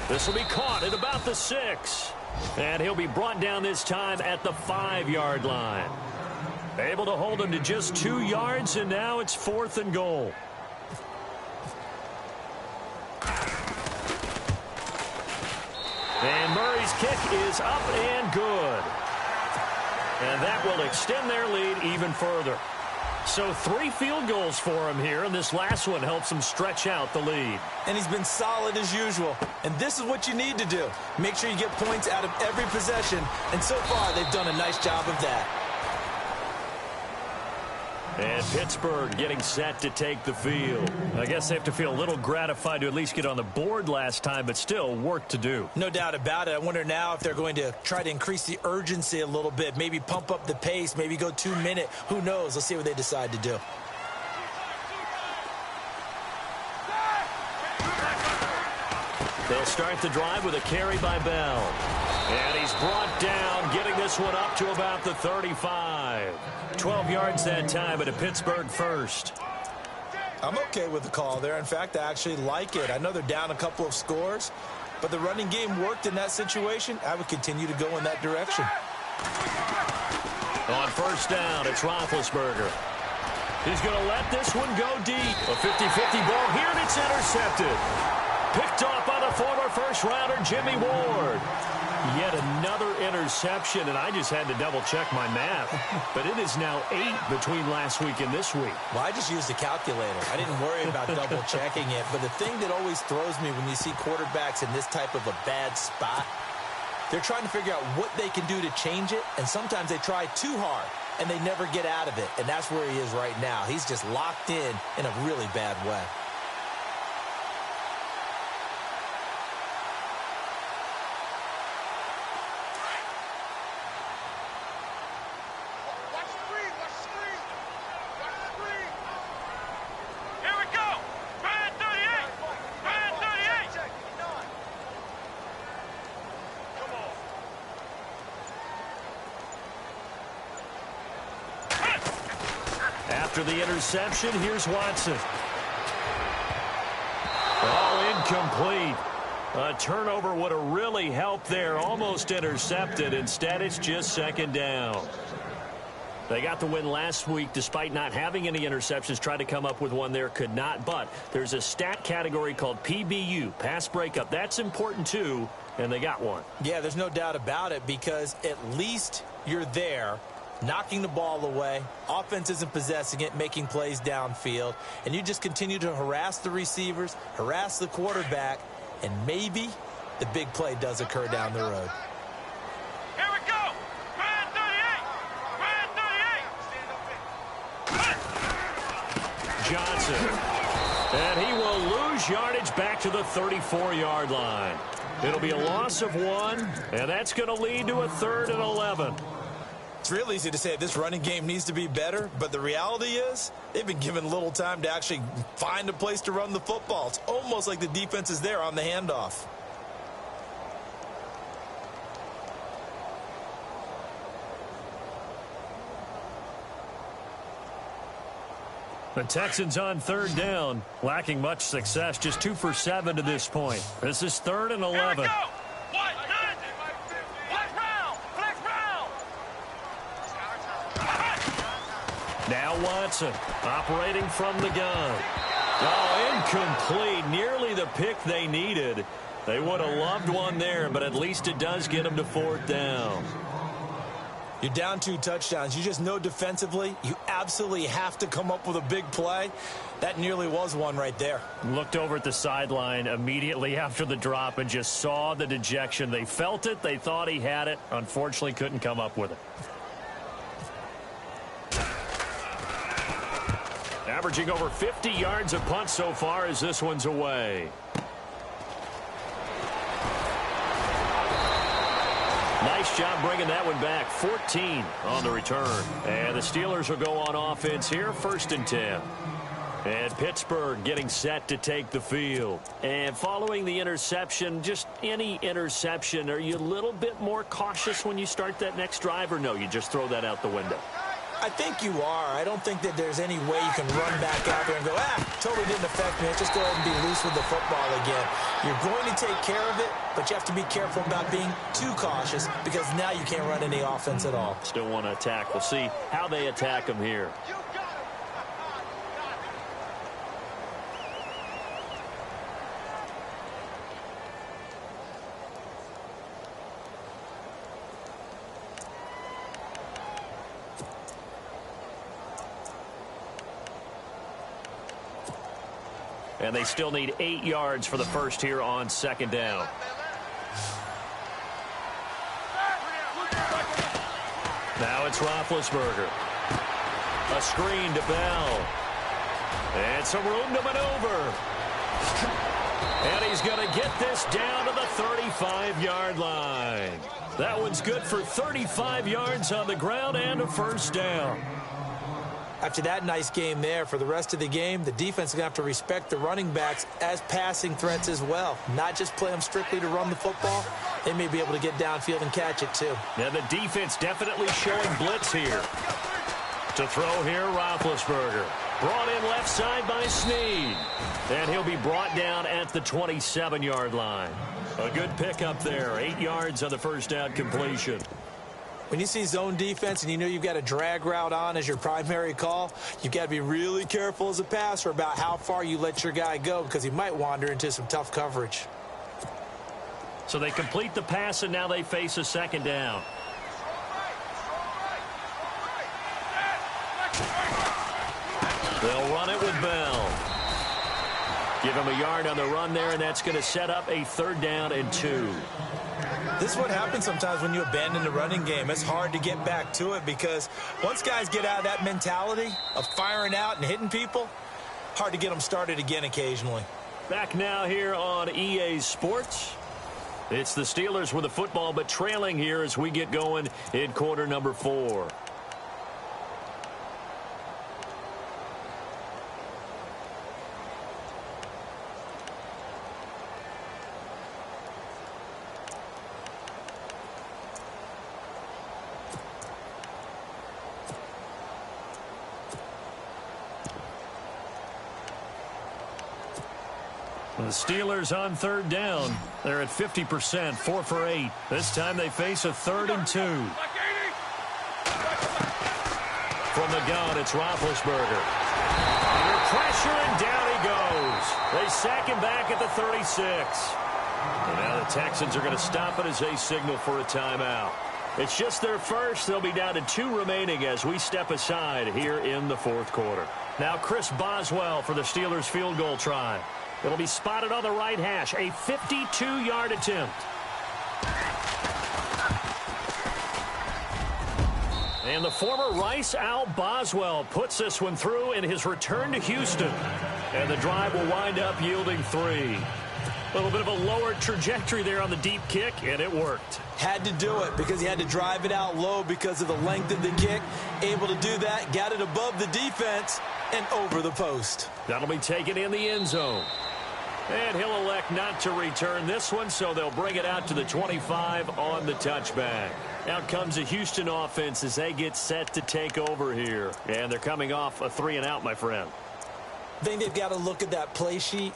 This will be caught at about the 6. And he'll be brought down this time at the 5-yard line. Able to hold him to just 2 yards, and now it's 4th and goal. And Murray's kick is up and good. And that will extend their lead even further. So 3 field goals for him here, and this last one helps him stretch out the lead. And he's been solid as usual. And this is what you need to do. Make sure you get points out of every possession. And so far, they've done a nice job of that. And Pittsburgh getting set to take the field. I guess they have to feel a little gratified to at least get on the board last time, but still work to do. No doubt about it. I wonder now if they're going to try to increase the urgency a little bit, maybe pump up the pace, maybe go 2-minute. Who knows? Let's see what they decide to do. They'll start the drive with a carry by Bell. And he's brought down, getting this one up to about the 35. 12 yards that time, but a Pittsburgh first. I'm okay with the call there. In fact, I actually like it. I know they're down a couple of scores, but the running game worked in that situation. I would continue to go in that direction. On first down, it's Roethlisberger. He's going to let this one go deep. A 50-50 ball here, and it's intercepted. Picked off by the former first-rounder, Jimmy Ward. Yet another interception, and I just had to double-check my math. But it is now 8 between last week and this week. Well, I just used a calculator. I didn't worry about double-checking it. But the thing that always throws me when you see quarterbacks in this type of a bad spot, they're trying to figure out what they can do to change it, and sometimes they try too hard, and they never get out of it. And that's where he is right now. He's just locked in a really bad way. After the interception, here's Watson. All incomplete. A turnover would have really helped there. Almost intercepted. Instead, it's just 2nd down. They got the win last week despite not having any interceptions. Tried to come up with one there, could not. But there's a stat category called PBU, pass breakup. That's important too, and they got one. Yeah, there's no doubt about it, because at least you're there, knocking the ball away. Offense isn't possessing it, making plays downfield. And you just continue to harass the receivers, harass the quarterback, and maybe the big play does occur down the road. Here we go! Brand 38! Brand 38! Johnson. And he will lose yardage back to the 34-yard line. It'll be a loss of 1, and that's going to lead to a 3rd and 11. It's real easy to say this running game needs to be better, but the reality is they've been given little time to actually find a place to run the football. It's almost like the defense is there on the handoff. The Texans on 3rd down, lacking much success, just 2 for 7 to this point. This is 3rd and 11. Here we go! What? Black round! Black round! Now Watson operating from the gun. Oh, incomplete. Nearly the pick they needed. They would have loved one there, but at least it does get them to 4th down. You're down 2 touchdowns. You just know defensively you absolutely have to come up with a big play. That nearly was one right there. Looked over at the sideline immediately after the drop and just saw the dejection. They felt it. They thought he had it. Unfortunately, couldn't come up with it. Averaging over 50 yards a punt so far as this one's away. Nice job bringing that one back. 14 on the return. And the Steelers will go on offense here, 1st and 10. And Pittsburgh getting set to take the field. And following the interception, just any interception, are you a little bit more cautious when you start that next drive, or no, you just throw that out the window? I think you are. I don't think that there's any way you can run back out there and go, totally didn't affect me. Let's just go ahead and be loose with the football again. You're going to take care of it, but you have to be careful about being too cautious because now you can't run any offense at all. Still want to attack. We'll see how they attack them here. And they still need 8 yards for the first here on second down. Now it's Roethlisberger. A screen to Bell. And some room to maneuver. And he's going to get this down to the 35-yard line. That one's good for 35 yards on the ground and a first down. After that nice game there, for the rest of the game, the defense is going to have to respect the running backs as passing threats as well. Not just play them strictly to run the football. They may be able to get downfield and catch it, too. Now the defense definitely showing blitz here. To throw here, Roethlisberger. Brought in left side by Snead. And he'll be brought down at the 27-yard line. A good pickup there. 8 yards on the first down completion. When you see zone defense and you know you've got a drag route on as your primary call, you've got to be really careful as a passer about how far you let your guy go because he might wander into some tough coverage. So they complete the pass, and now they face a second down. They'll run it with Bell. Give him a yard on the run there, and that's going to set up a 3rd down and 2. This is what happens sometimes when you abandon the running game. It's hard to get back to it because once guys get out of that mentality of firing out and hitting people, hard to get them started again occasionally. Back now here on EA Sports. It's the Steelers with the football, but trailing here as we get going in quarter number 4. The Steelers on 3rd down. They're at 50%, 4 for 8. This time they face a 3rd and 2. From the gun, it's Roethlisberger. Under pressure, and down he goes. They sack him back at the 36. And now the Texans are going to stop it as they signal for a timeout. It's just their first. They'll be down to 2 remaining as we step aside here in the 4th quarter. Now Chris Boswell for the Steelers field goal try. It'll be spotted on the right hash. A 52-yard attempt. And the former Rice Al Boswell puts this one through in his return to Houston. And the drive will wind up yielding 3. A little bit of a lower trajectory there on the deep kick, and it worked. Had to do it because he had to drive it out low because of the length of the kick. Able to do that, got it above the defense and over the post. That'll be taken in the end zone. And he'll elect not to return this one, so they'll bring it out to the 25 on the touchback. Out comes the Houston offense as they get set to take over here. And they're coming off a 3-and-out, my friend. I think they've got to look at that play sheet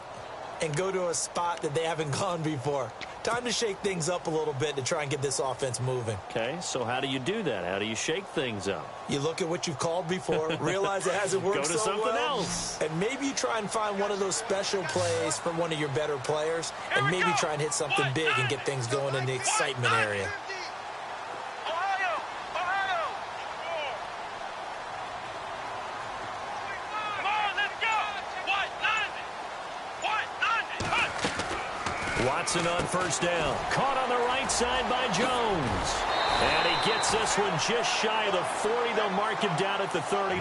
and go to a spot that they haven't gone before. Time to shake things up a little bit to try and get this offense moving. Okay, so how do you do that? How do you shake things up? You look at what you've called before, realize it hasn't worked so well. Go to something else. And maybe you try and find one of those special plays from one of your better players, and maybe try and hit something big and get things going in the excitement area. Watson on 1st down. Caught on the right side by Jones. And he gets this one just shy of the 40. They'll mark him down at the 39.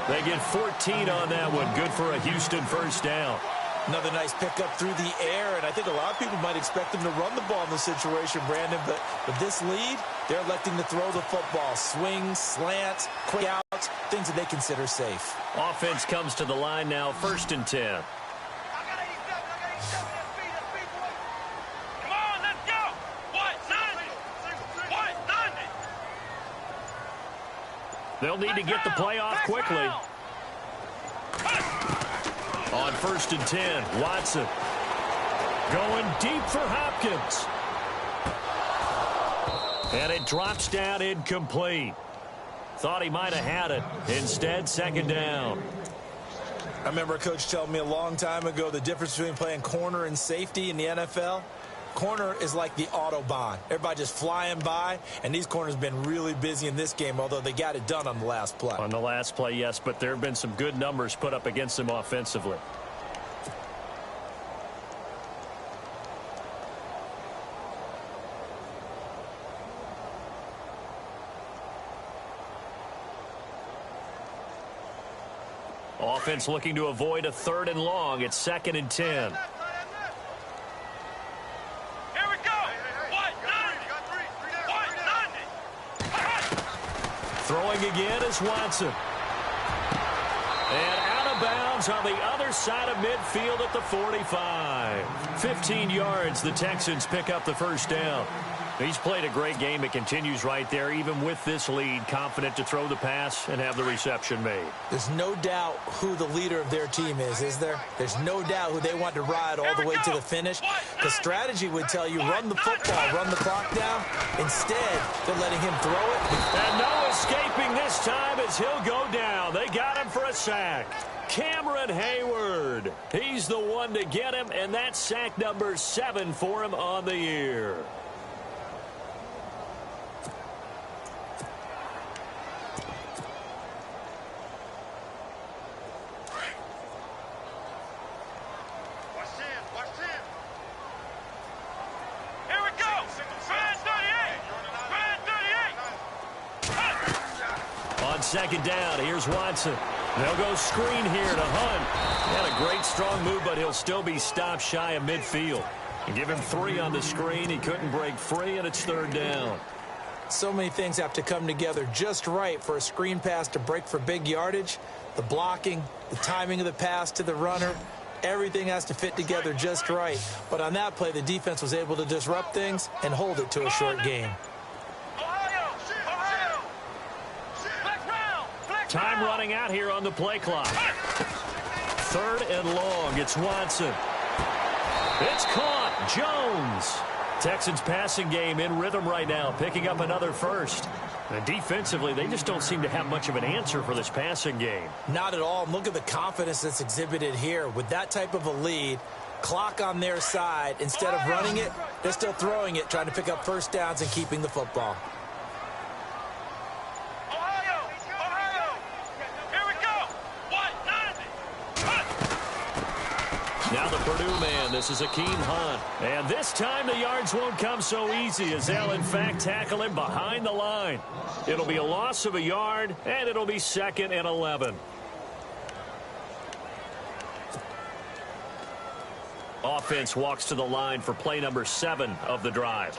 They get 14 on that one. Good for a Houston 1st down. Another nice pickup through the air, and I think a lot of people might expect them to run the ball in this situation, Brandon, but with this lead, they're electing to throw the football. Swings, slants, quick outs, things that they consider safe. Offense comes to the line now, 1st and 10. They'll need to get the play off quickly. On 1st and 10, Watson going deep for Hopkins. And it drops down incomplete. Thought he might have had it. Instead, 2nd down. I remember a coach telling me a long time ago the difference between playing corner and safety in the NFL. Corner is like the Autobahn. Everybody just flying by, and these corners have been really busy in this game, although they got it done on the last play. On the last play, yes, but there have been some good numbers put up against them offensively. Offense looking to avoid a 3rd and long. It's 2nd and 10. Throwing again is Watson. And out of bounds on the other side of midfield at the 45. 15 yards, the Texans pick up the 1st down. He's played a great game. It continues right there, even with this lead, confident to throw the pass and have the reception made. There's no doubt who the leader of their team is there? There's no doubt who they want to ride all the way to the finish. The strategy would tell you run the football, run the clock down. Instead, they're letting him throw it. And no escaping this time as he'll go down. They got him for a sack. Cameron Hayward. He's the one to get him, and that's sack number 7 for him on the year. On 2nd down, here's Watson. They'll go screen here to Hunt. Had a great strong move, but he'll still be stopped shy of midfield. And give him 3 on the screen. He couldn't break free, and it's 3rd down. So many things have to come together just right for a screen pass to break for big yardage. The blocking, the timing of the pass to the runner, everything has to fit together just right. But on that play, the defense was able to disrupt things and hold it to a short game. Time running out here on the play clock. 3rd and long. It's Watson. It's caught. Jones. Texans passing game in rhythm right now, picking up another 1st. And defensively, they just don't seem to have much of an answer for this passing game. Not at all. Look at the confidence that's exhibited here. With that type of a lead, clock on their side, instead of running it, they're still throwing it, trying to pick up 1st downs and keeping the football. Now the Purdue man, this is Akeem Hunt. And this time the yards won't come so easy as they'll in fact tackle him behind the line. It'll be a loss of a yard, and it'll be 2nd and 11. Offense walks to the line for play number 7 of the drive.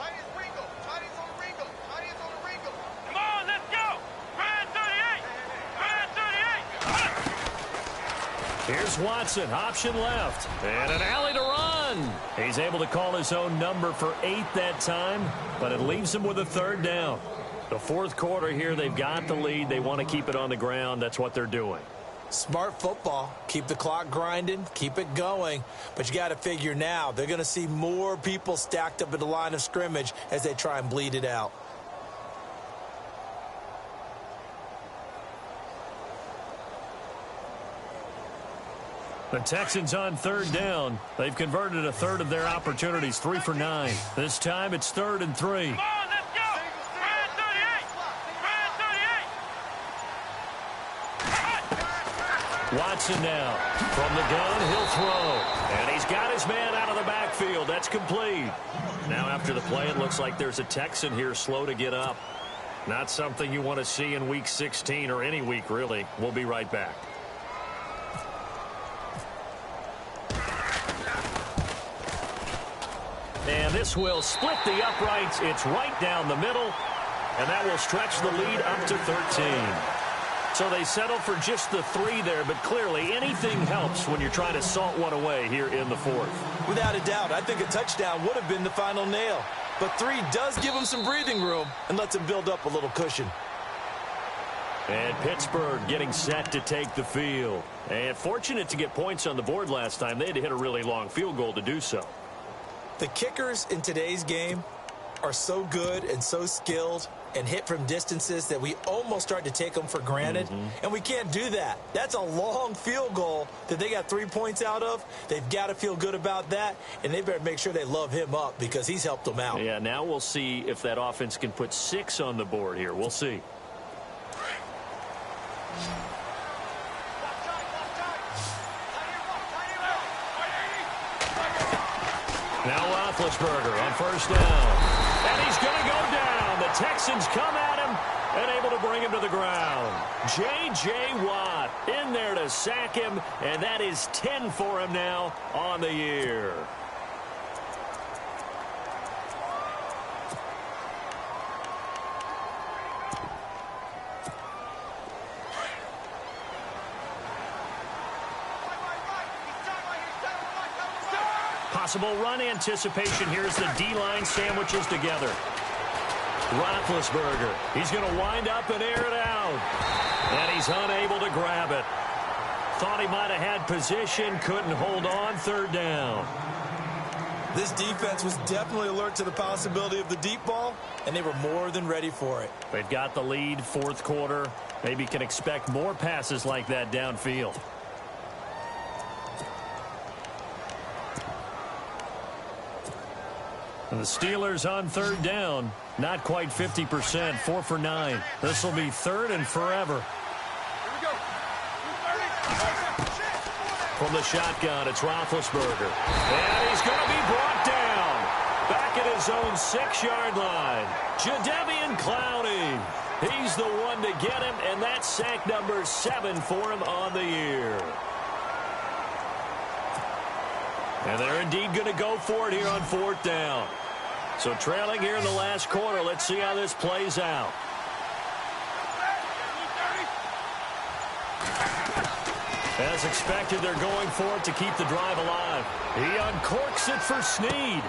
Here's Watson, option left, and an alley to run. He's able to call his own number for 8 that time, but it leaves him with a 3rd down. The 4th quarter here, they've got the lead. They want to keep it on the ground. That's what they're doing. Smart football. Keep the clock grinding, keep it going. But you got to figure now, they're going to see more people stacked up at the line of scrimmage as they try and bleed it out. The Texans on 3rd down. They've converted a 1/3 of their opportunities, 3 for 9. This time it's 3rd and 3. Come on, let's go. Brand 38. Brand 38. Watson now. From the gun, he'll throw. And he's got his man out of the backfield. That's complete. Now after the play, it looks like there's a Texan here slow to get up. Not something you want to see in Week 16 or any week, really. We'll be right back. And this will split the uprights. It's right down the middle. And that will stretch the lead up to 13. So they settle for just the 3 there, but clearly anything helps when you're trying to salt one away here in the 4th. Without a doubt, I think a touchdown would have been the final nail. But 3 does give them some breathing room and lets them build up a little cushion. And Pittsburgh getting set to take the field. And fortunate to get points on the board last time. They had to hit a really long field goal to do so. The kickers in today's game are so good and so skilled and hit from distances that we almost start to take them for granted. And we can't do that. That's a long field goal that they got 3 points out of. They've got to feel good about that, and they better make sure they love him up because he's helped them out. Yeah, now we'll see if that offense can put 6 on the board here. We'll see. Now Roethlisberger on first down. And he's going to go down. The Texans come at him and able to bring him to the ground. J.J. Watt in there to sack him, and that is 10 for him now on the year. Possible run anticipation. Here's the D-line sandwiches together. Roethlisberger. He's going to wind up and air it out. And he's unable to grab it. Thought he might have had position. Couldn't hold on. Third down. This defense was definitely alert to the possibility of the deep ball, and they were more than ready for it. They've got the lead, fourth quarter. Maybe can expect more passes like that downfield. And the Steelers on third down. Not quite 50%. 4 for 9. This will be third and forever. From the shotgun, it's Roethlisberger. And he's going to be brought down. Back at his own 6-yard line. Jadeveon Clowney. He's the one to get him, and that's sack number 7 for him on the year. And they're indeed going to go for it here on fourth down. So trailing here in the last quarter. Let's see how this plays out. As expected, they're going for it to keep the drive alive. He uncorks it for Snead.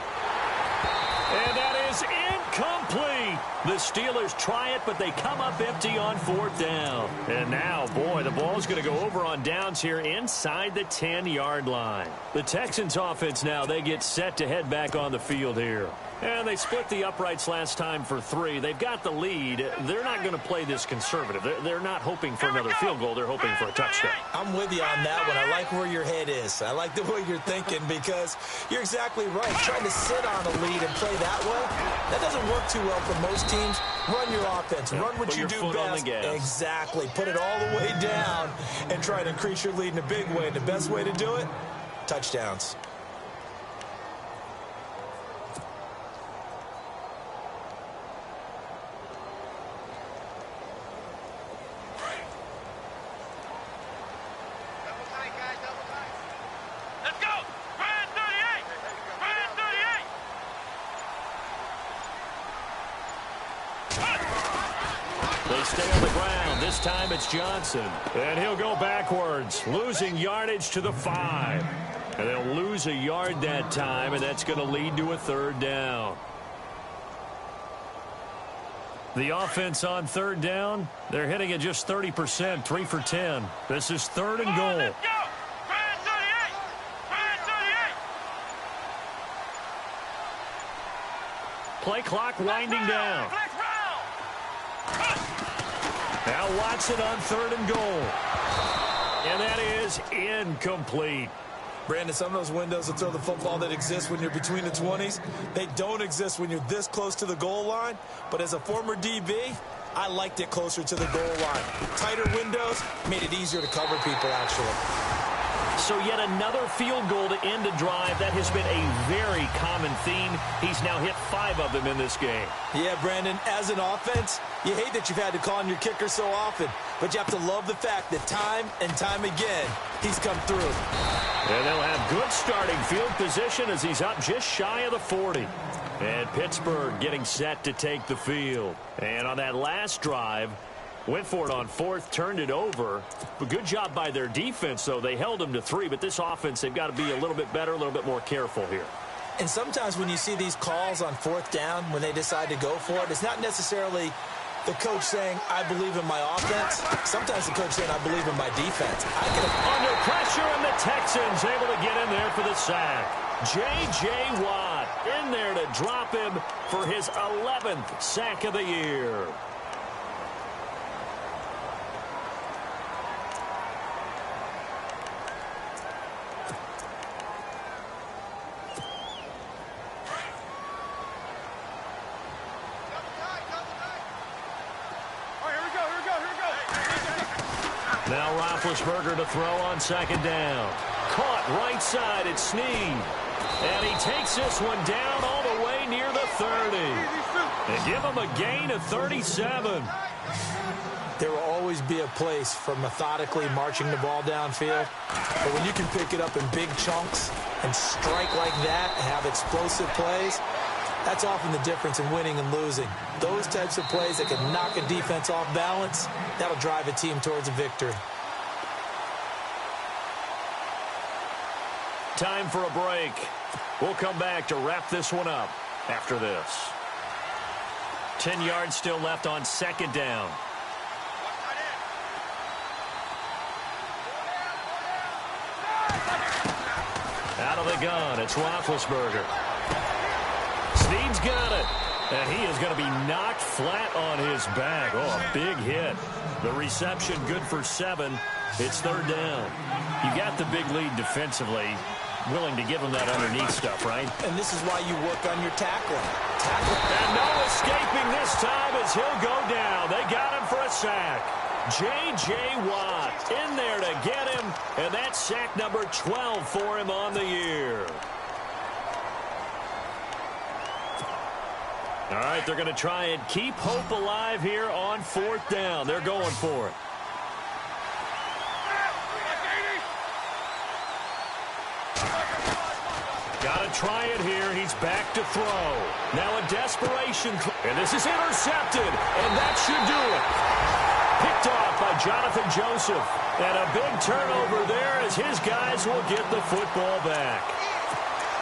And that is incomplete. The Steelers try it, but they come up empty on fourth down. And now, boy, the ball's going to go over on downs here inside the 10-yard line. The Texans offense now, they get set to head back on the field here. And they split the uprights last time for 3. They've got the lead. They're not going to play this conservative. They're not hoping for another field goal. They're hoping for a touchdown. I'm with you on that one. I like where your head is. I like the way you're thinking because you're exactly right. Trying to sit on a lead and play that way, that doesn't work too well for most teams. Run your offense. Run what you do best. Exactly. Put it all the way down and try to increase your lead in a big way. And the best way to do it, touchdowns. They stay on the ground. This time it's Johnson. And he'll go backwards, losing yardage to the 5. And they'll lose a yard that time, and that's going to lead to a third down. The offense on third down, they're hitting at just 30%, 3 for 10. This is third and goal. Let's go. Brand 38. Brand 38. Play clock winding down. Now Watson on third and goal. And that is incomplete. Brandon, some of those windows of throw the football that exist when you're between the 20s, they don't exist when you're this close to the goal line. But as a former DB, I liked it closer to the goal line. Tighter windows made it easier to cover people, actually. So yet another field goal to end a drive. That has been a very common theme. He's now hit 5 of them in this game. Yeah, Brandon, as an offense, you hate that you've had to call on your kicker so often, but you have to love the fact that time and time again, he's come through. And they'll have good starting field position as he's up just shy of the 40. And Pittsburgh getting set to take the field. And on that last drive, went for it on fourth, turned it over. But good job by their defense, though. They held them to 3, but this offense, they've got to be a little bit better, a little bit more careful here. And sometimes when you see these calls on fourth down, when they decide to go for it, it's not necessarily The coach saying, I believe in my offense. Sometimes the coach saying, I believe in my defense. Under pressure, and the Texans able to get in there for the sack. J.J. Watt in there to drop him for his 11th sack of the year. Now Roethlisberger to throw on second down. Caught right side at Snead. And he takes this one down all the way near the 30. They give him a gain of 37. There will always be a place for methodically marching the ball downfield. But when you can pick it up in big chunks and strike like that and have explosive plays, that's often the difference in winning and losing. Those types of plays that can knock a defense off balance, that'll drive a team towards a victory. Time for a break. We'll come back to wrap this one up after this. 10 yards still left on second down. Out of the gun, it's Roethlisberger. Snead's got it. And he is going to be knocked flat on his back. Oh, a big hit. The reception good for 7. It's third down. You got the big lead defensively. Willing to give him that underneath stuff, right? And this is why you work on your tackling. And no escaping this time as he'll go down. They got him for a sack. J.J. Watt in there to get him. And that's sack number 12 for him on the year. All right, they're going to try and keep hope alive here on fourth down. They're going for it. Got to try it here. He's back to throw. Now a desperation. And this is intercepted. And that should do it. Picked off by Jonathan Joseph. And a big turnover there as his guys will get the football back.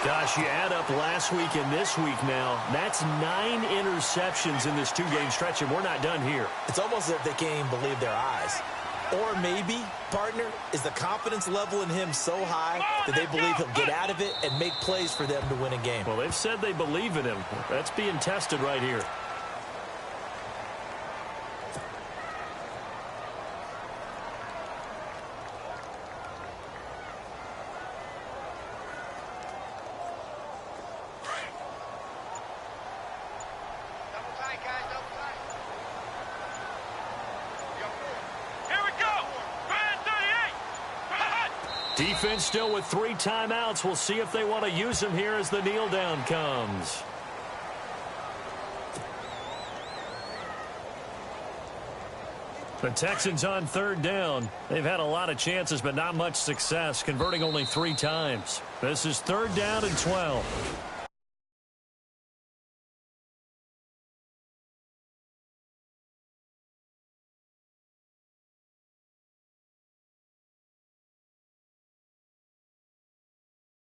Gosh, you add up last week and this week now. That's 9 interceptions in this 2-game stretch, and we're not done here. It's almost as if they can't even believe their eyes. Or maybe, partner, is the confidence level in him so high that they believe he'll get out of it and make plays for them to win a game. Well, they've said they believe in him. That's being tested right here. Defense still with 3 timeouts. We'll see if they want to use them here as the kneel down comes. The Texans on third down. They've had a lot of chances, but not much success, converting only 3 times. This is third down and 12.